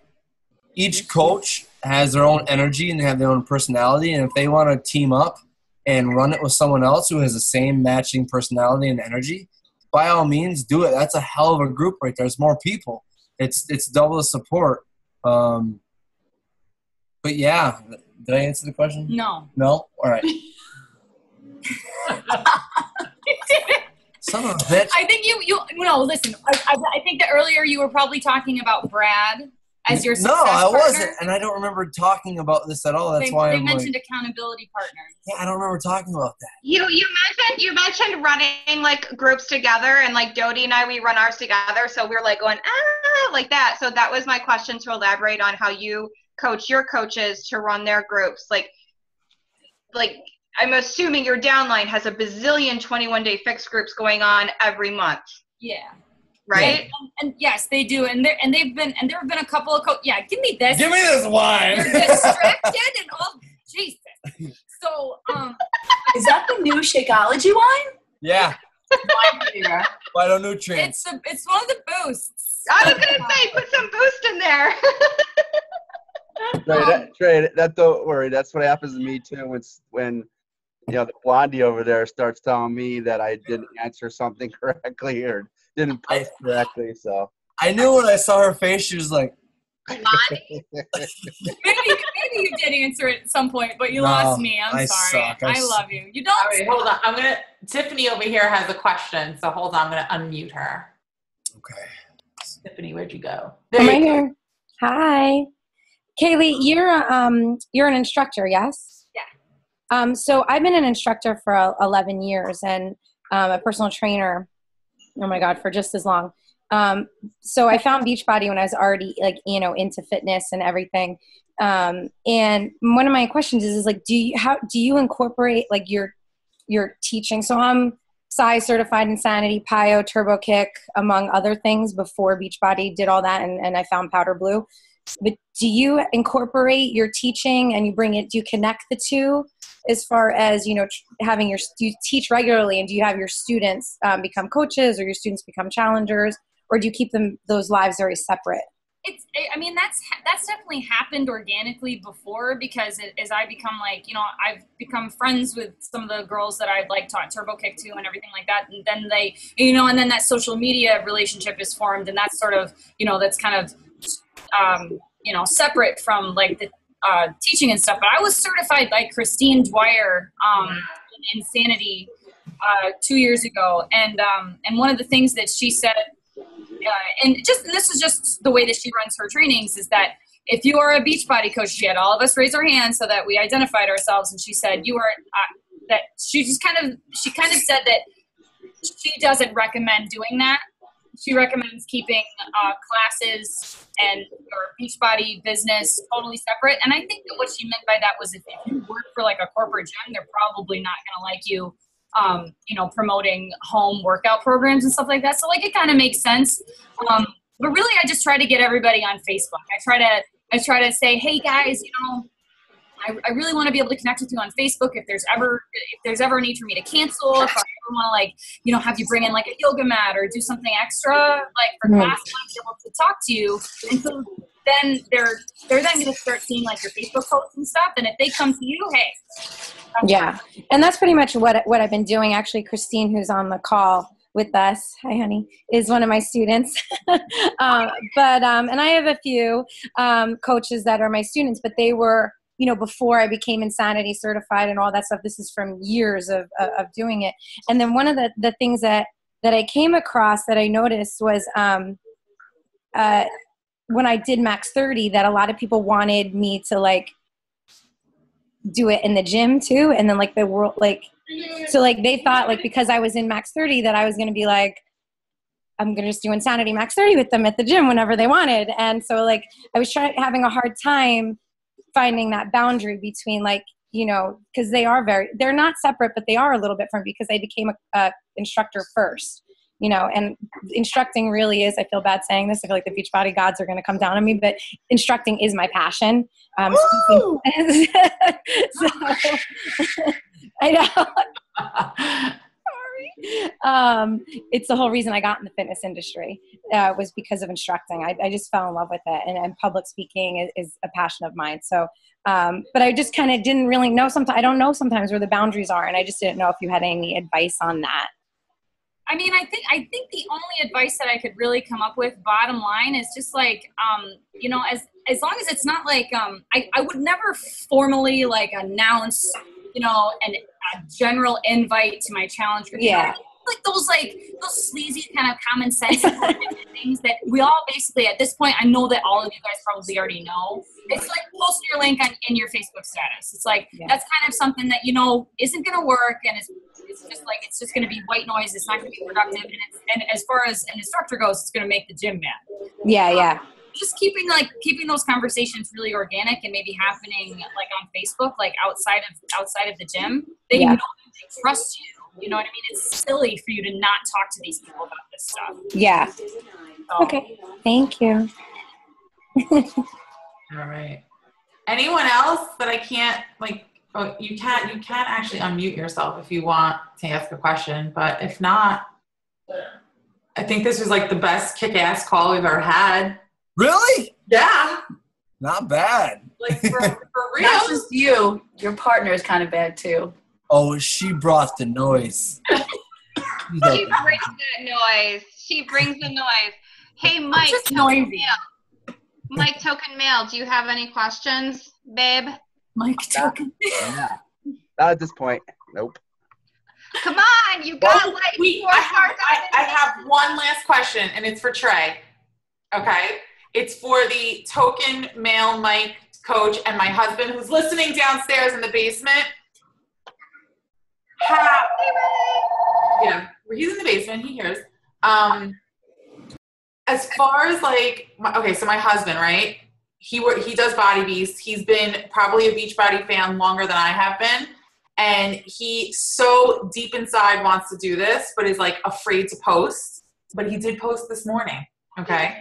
each coach has their own energy and they have their own personality. And if they want to team up and run it with someone else who has the same matching personality and energy, by all means, do it. That's a hell of a group right there. There's more people. It's double the support. But yeah, did I answer the question? No. No? All right. Son of a bitch. I think you no, listen, I think that earlier you were probably talking about Brad as your success No, I partner. wasn't. And I don't remember talking about this at all. That's why they I'm mentioned like, accountability partners. yeah, I don't remember talking about that. You mentioned running like groups together, and like Dodie and I, we run ours together. So we're like going like that. So that was my question, to elaborate on how you coach your coaches to run their groups. Like I'm assuming your downline has a bazillion 21-day fixed groups going on every month. Yeah. Right? And yes, they do. And there have been a couple of give me this. Give me this wine. You're distracted and all. Jesus. So, Is that the new Shakeology wine? Yeah. Phytonutrients. It's one of the boosts. I was gonna say, put some boost in there. Trey, don't worry. That's what happens to me too. When you know the blondie over there starts telling me that I didn't answer something correctly or didn't post correctly. So I knew when I saw her face, she was like, maybe you did answer it at some point, but you lost me. I'm sorry. Suck. I love you. You don't. All right, hold on. Tiffany over here has a question, so hold on. I'm gonna unmute her. okay. Tiffany, where'd you go? Am I here? Hi, Kaylee. You're an instructor, yes? Yeah. So I've been an instructor for 11 years and a personal trainer. Oh my God, for just as long. So I found Beachbody when I was already into fitness and everything. And one of my questions is like, do you incorporate like your teaching? So I'm size certified Insanity, Pyo, Turbo Kick, among other things before Beachbody did all that, and I found Powder Blue. But do you incorporate your teaching and do you connect the two as far as, do you teach regularly, and do you have your students become coaches, or your students become challengers, or do you keep those lives very separate? That's definitely happened organically before, because as I become I've become friends with some of the girls that I've taught Turbo Kick to and everything like that. And then they, and then that social media relationship is formed, and that's sort of, that's kind of, separate from the teaching and stuff. But I was certified by Christine Dwyer in Insanity 2 years ago. And one of the things that she said, and this is just the way that she runs her trainings, is that if you are a Beachbody coach, she had all of us raise our hands so that we identified ourselves, and she said she kind of said that she doesn't recommend doing that. She recommends keeping classes and your Beachbody business totally separate. And I think that what she meant by that was if you work for a corporate gym, they're probably not going to like you promoting home workout programs and stuff like that. So it kind of makes sense. But really, I just try to get everybody on Facebook. I try to say, hey guys, I really want to be able to connect with you on Facebook. If there's ever a need for me to cancel, if I ever want to have you bring in a yoga mat or do something extra for class, I want to be able to talk to you. And so then they're then going to start seeing your Facebook posts and stuff. And if they come to you, hey. Yeah. And that's pretty much what I've been doing. Actually, Christine, who's on the call with us, hi honey, is one of my students. And I have a few coaches that are my students, but they were, before I became Insanity certified and all that stuff. This is from years of doing it. And then one of the things that I came across that I noticed was when I did Max 30, that a lot of people wanted me to do it in the gym too. And then the world, so they thought because I was in Max 30 that I was going to be I'm going to just do Insanity Max 30 with them at the gym whenever they wanted. And so I was having a hard time finding that boundary between because they're not separate, but they are a little bit different, because I became a instructor first, and instructing really is, I feel bad saying this, I feel like the Beachbody gods are going to come down on me, but instructing is my passion. So, I know. Sorry. It's the whole reason I got in the fitness industry was because of instructing. I just fell in love with it, and public speaking is a passion of mine. So, but I just kind of didn't really know. Sometimes I don't know sometimes where the boundaries are, and I just didn't know if you had any advice on that. I think the only advice that I could really come up with, bottom line, is just as long as it's not I would never formally announce, a general invite to my challenge group. Yeah. Those sleazy kind of common sense things that we all basically, at this point, I know that all of you guys probably already know. It's post your link in your Facebook status. It's that's kind of something that isn't going to work, and it's just going to be white noise. It's not going to be productive, and as far as an instructor goes, it's going to make the gym mad. Yeah. Just keeping those conversations really organic and maybe happening on Facebook, outside of the gym. They know that they trust you. You know what I mean? It's silly for you to not talk to these people about this stuff. Yeah. So. Okay. Thank you. All right. Anyone else that I can't you can actually unmute yourself if you want to ask a question, but if not, I think this was the best kick-ass call we've ever had. Really? Yeah. Not bad. For real. Not just you. Your partner is kind of bad too. Oh, she brought the noise. She brings that noise. She brings the noise. Hey, Mike, Token Mail. Mike, Token Mail, do you have any questions, babe? Mike, Token Mail. Yeah. Not at this point. Nope. Come on, you got I have one last question, and it's for Trey. Okay? It's for the Token Mail Mike coach and my husband, who's listening downstairs in the basement. Yeah, he's in the basement. He hears. As far as so my husband, right? He does Body Beast. He's been probably a Beachbody fan longer than I have been, and he so deep inside wants to do this, but is like afraid to post. But he did post this morning. Okay.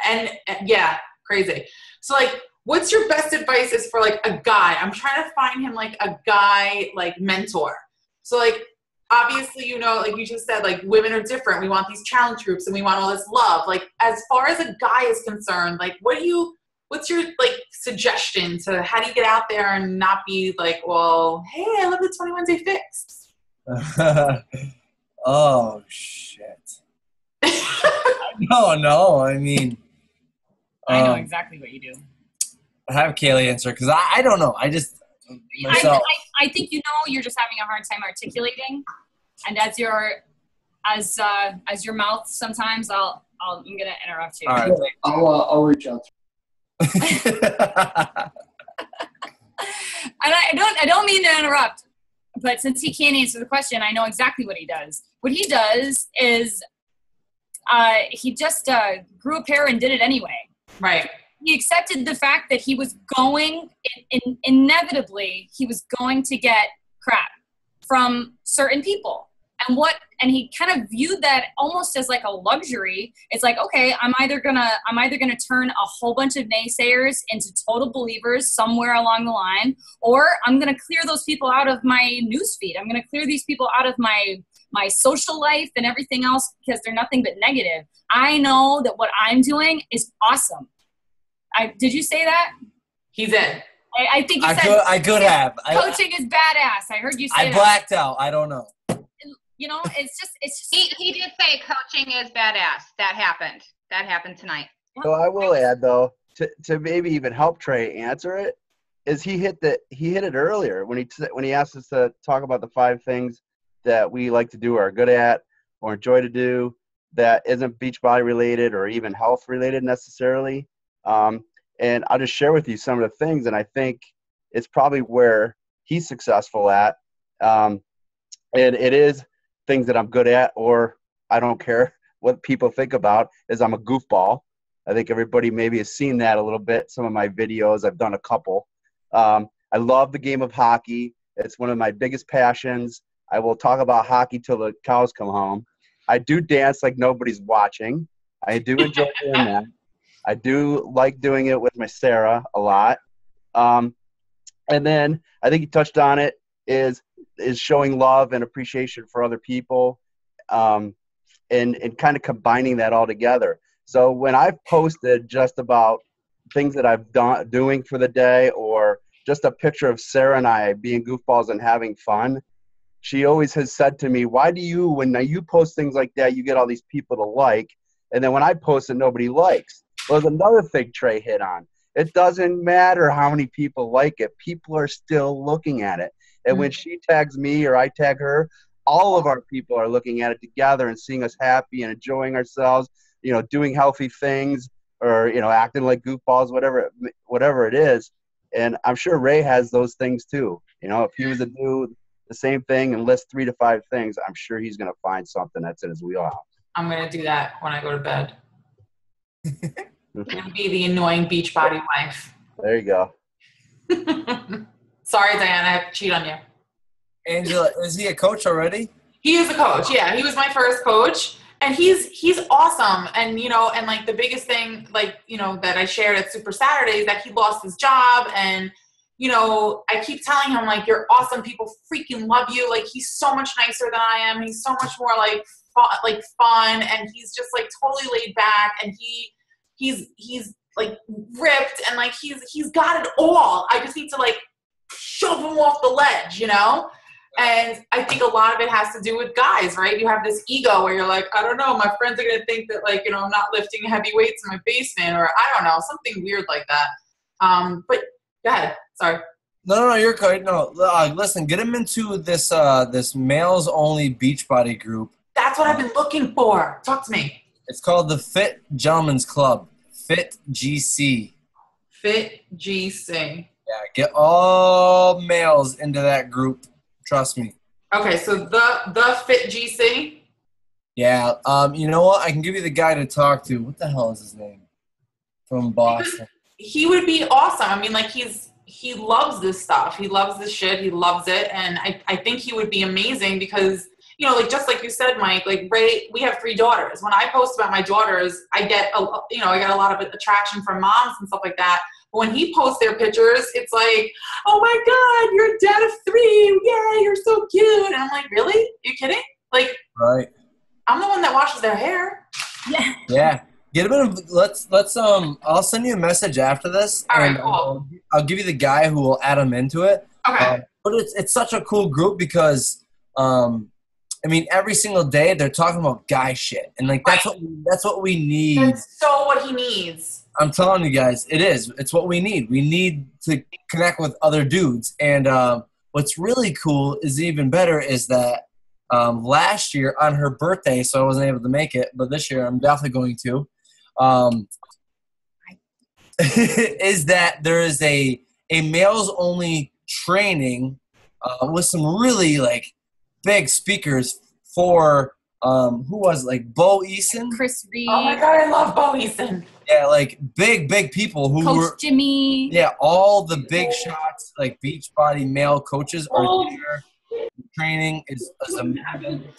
And yeah, crazy. So like, what's your best advice is for like a guy? I'm trying to find him like a guy, like mentor. So like, obviously, you know, like you just said, like women are different. We want these challenge groups and we want all this love. Like as far as a guy is concerned, like what's your like suggestion to how do you get out there and not be like, well, hey, I love the 21 Day Fix. Oh shit. No, I mean, I know exactly what you do. Have Kaylee answer because I don't know. I just myself. I think you know you're just having a hard time articulating, and as your mouth sometimes I'm gonna interrupt you. All right. I'll reach out to And I don't mean to interrupt, but since he can't answer the question, I know exactly what he does. What he does is he just grew a pair and did it anyway. Right. He accepted the fact that he was going, inevitably, he was going to get crap from certain people. And he kind of viewed that almost as like a luxury. It's like, okay, I'm either gonna turn a whole bunch of naysayers into total believers somewhere along the line, or I'm gonna clear those people out of my newsfeed. I'm gonna clear these people out of my social life and everything else because they're nothing but negative. I know that what I'm doing is awesome. Did you say that? He's in. I think you said I could have. Coaching is badass. I heard you say I that. blacked out. I don't know. You know, it's just. He did say coaching is badass. That happened tonight. So I will add though, to maybe even help Trey answer it, is he hit it earlier when he asked us to talk about the 5 things that we like to do or are good at or enjoy to do that isn't Beachbody related or even health related necessarily. And I'll just share with you some of the things, and I think it's probably where he's successful at. And it is things that I'm good at, or I don't care what people think about, is I'm a goofball. I think everybody maybe has seen that a little bit. Some of my videos, I've done a couple. I love the game of hockey. It's one of my biggest passions. I will talk about hockey till the cows come home. I do dance like nobody's watching. I do enjoy doing that. I do like doing it with my Sarah a lot. And then I think you touched on it, is showing love and appreciation for other people, and kind of combining that all together. So when I've posted just about things that I've doing for the day, or just a picture of Sarah and I being goofballs and having fun, she always has said to me, why do you, when you post things like that, you get all these people to like, and then when I post it, nobody likes? Well, there's another thing Trey hit on. It doesn't matter how many people like it. People are still looking at it. And when she tags me or I tag her, all of our people are looking at it together and seeing us happy and enjoying ourselves, you know, doing healthy things, or, you know, acting like goofballs, whatever it is. And I'm sure Ray has those things too. You know, if he was to do the same thing and list 3 to 5 things, I'm sure he's going to find something that's in his wheelhouse. I'm going to do that when I go to bed. I'm going to be the annoying Beachbody wife. There you go. Sorry, Diana, I have to cheat on you. Angela, is he a coach already? He is a coach, yeah. He was my first coach, and he's awesome. And, you know, and like the biggest thing, like, you know, that I shared at Super Saturday is that he lost his job. And, you know, I keep telling him, like, you're awesome. People freaking love you. Like, he's so much nicer than I am. He's so much more like fun, and he's just like totally laid back, and he's like ripped, and like he's got it all. I just need to like shove him off the ledge, you know? And I think a lot of it has to do with guys, right? You have this ego where you're like, I don't know, my friends are going to think that, like, you know, I'm not lifting heavy weights in my basement, or I don't know, something weird like that. But go ahead. Sorry. No, you're good. No, listen, get him into this this males only Beachbody group. That's what I've been looking for. Talk to me. It's called the Fit Gentlemen's Club, Fit GC. Fit GC. Yeah, get all males into that group. Trust me. Okay, so the Fit GC. Yeah. You know what? I can give you the guy to talk to. What the hell is his name? From Boston. He would be awesome. I mean, like, he's he loves this stuff. He loves this shit. He loves it. And I think he would be amazing because, you know, like just like you said, Mike, like Ray, we have 3 daughters. When I post about my daughters, I get a lot of attraction from moms and stuff like that. But when he posts their pictures, it's like, oh my God, you're a dad of 3. Yay, you're so cute. And I'm like, really? Are you kidding? Like, Right. I'm the one that washes their hair. Yeah. Yeah. Get a bit of, let's I'll send you a message after this. All right, and cool. I'll give you the guy who will add him into it. Okay. But it's such a cool group because I mean, every single day they're talking about guy shit, and like that's what we need. That's so what he needs. I'm telling you guys, it is. It's what we need. We need to connect with other dudes, and what's really cool is even better is that last year on her birthday, so I wasn't able to make it, but this year I'm definitely going to. Is that there is a males only training with some really like big speakers for who was it, like Bo Eason? Chris Reed. Oh my God, I love Bo Eason. Yeah, like big people who Coach were Jimmy. Yeah, all the big shots like Beachbody male coaches are there. The training is amazing.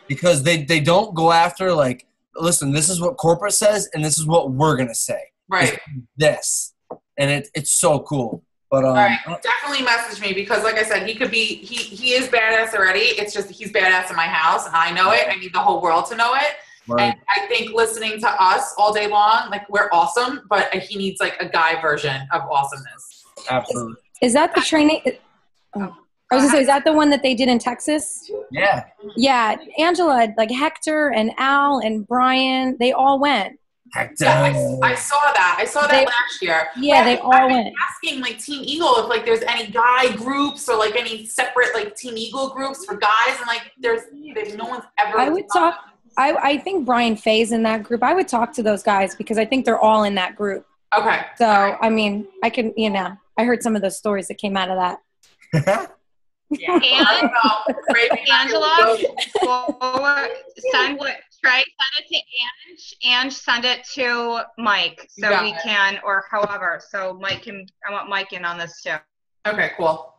Because they don't go after like, listen, this is what corporate says and this is what we're gonna say. Right. It's this. And it's so cool. But all right, definitely message me because, like I said, he is badass already. It's just he's badass in my house, and I know it. I need the whole world to know it. Right. And I think listening to us all day long, like we're awesome, but he needs like a guy version of awesomeness. Absolutely. Is that the training? Oh. I was gonna say, is that the one that they did in Texas? Yeah. Yeah, Angela, like Hector and Al and Brian, they all went. Hector. Yeah, I saw that. I saw that last year. Yeah, they all went. Asking like Team Eagle if like there's any guy groups or like any separate like Team Eagle groups for guys, and like there's no one's ever. I would talk. I think Brian Fay's in that group. I would talk to those guys because I think they're all in that group. Okay. So I mean, I can, I heard some of those stories that came out of that. Yeah. And Angela, send what Trey, send it to Ange, and send it to Mike, so we can, or however, so Mike can. I want Mike in on this too. Okay, cool.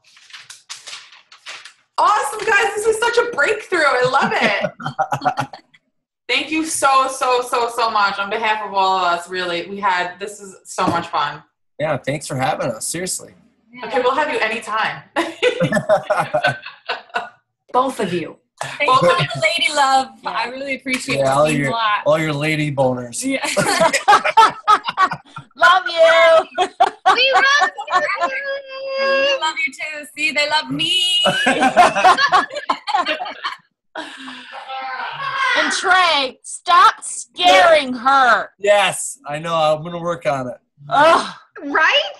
Awesome, guys! This is such a breakthrough. I love it. Thank you so much on behalf of all of us. Really, this is so much fun. Yeah, thanks for having us. Seriously. Okay, we'll have you anytime. Both of you. Thank you for the lady love. Yeah. I really appreciate it. All your lady boners. Yeah. Love you. We love you. We love you too. See, they love me. And Trey, stop scaring her. Yes, I know. I'm going to work on it. Right?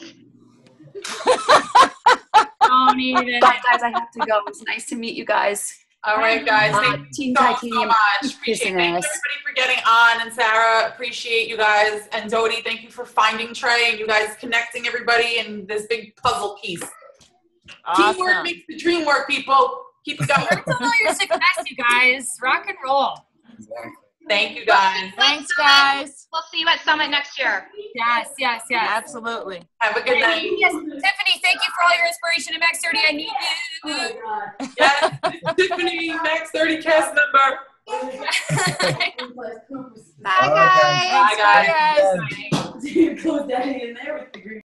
Don't need it. Bye, guys. I have to go. It's nice to meet you guys. All right, guys. Thank Team you Titanium so much. Appreciate everybody for getting on. And Sarah, appreciate you guys. And Dodie, thank you for finding Trey and you guys connecting everybody in this big puzzle piece. Awesome. Teamwork makes the dream work, people. Keep it going. It's all your success, you guys. Rock and roll. Exactly. Thank you, guys. Thanks, guys. We'll see you at Summit next year. Yes. Absolutely. Have a good night. Yes, Tiffany, thank you for all your inspiration at Max 30. I need you. Yes, Tiffany, Max 30 cast member. Bye, guys. Bye, guys. Bye, guys. Close that in there with the green.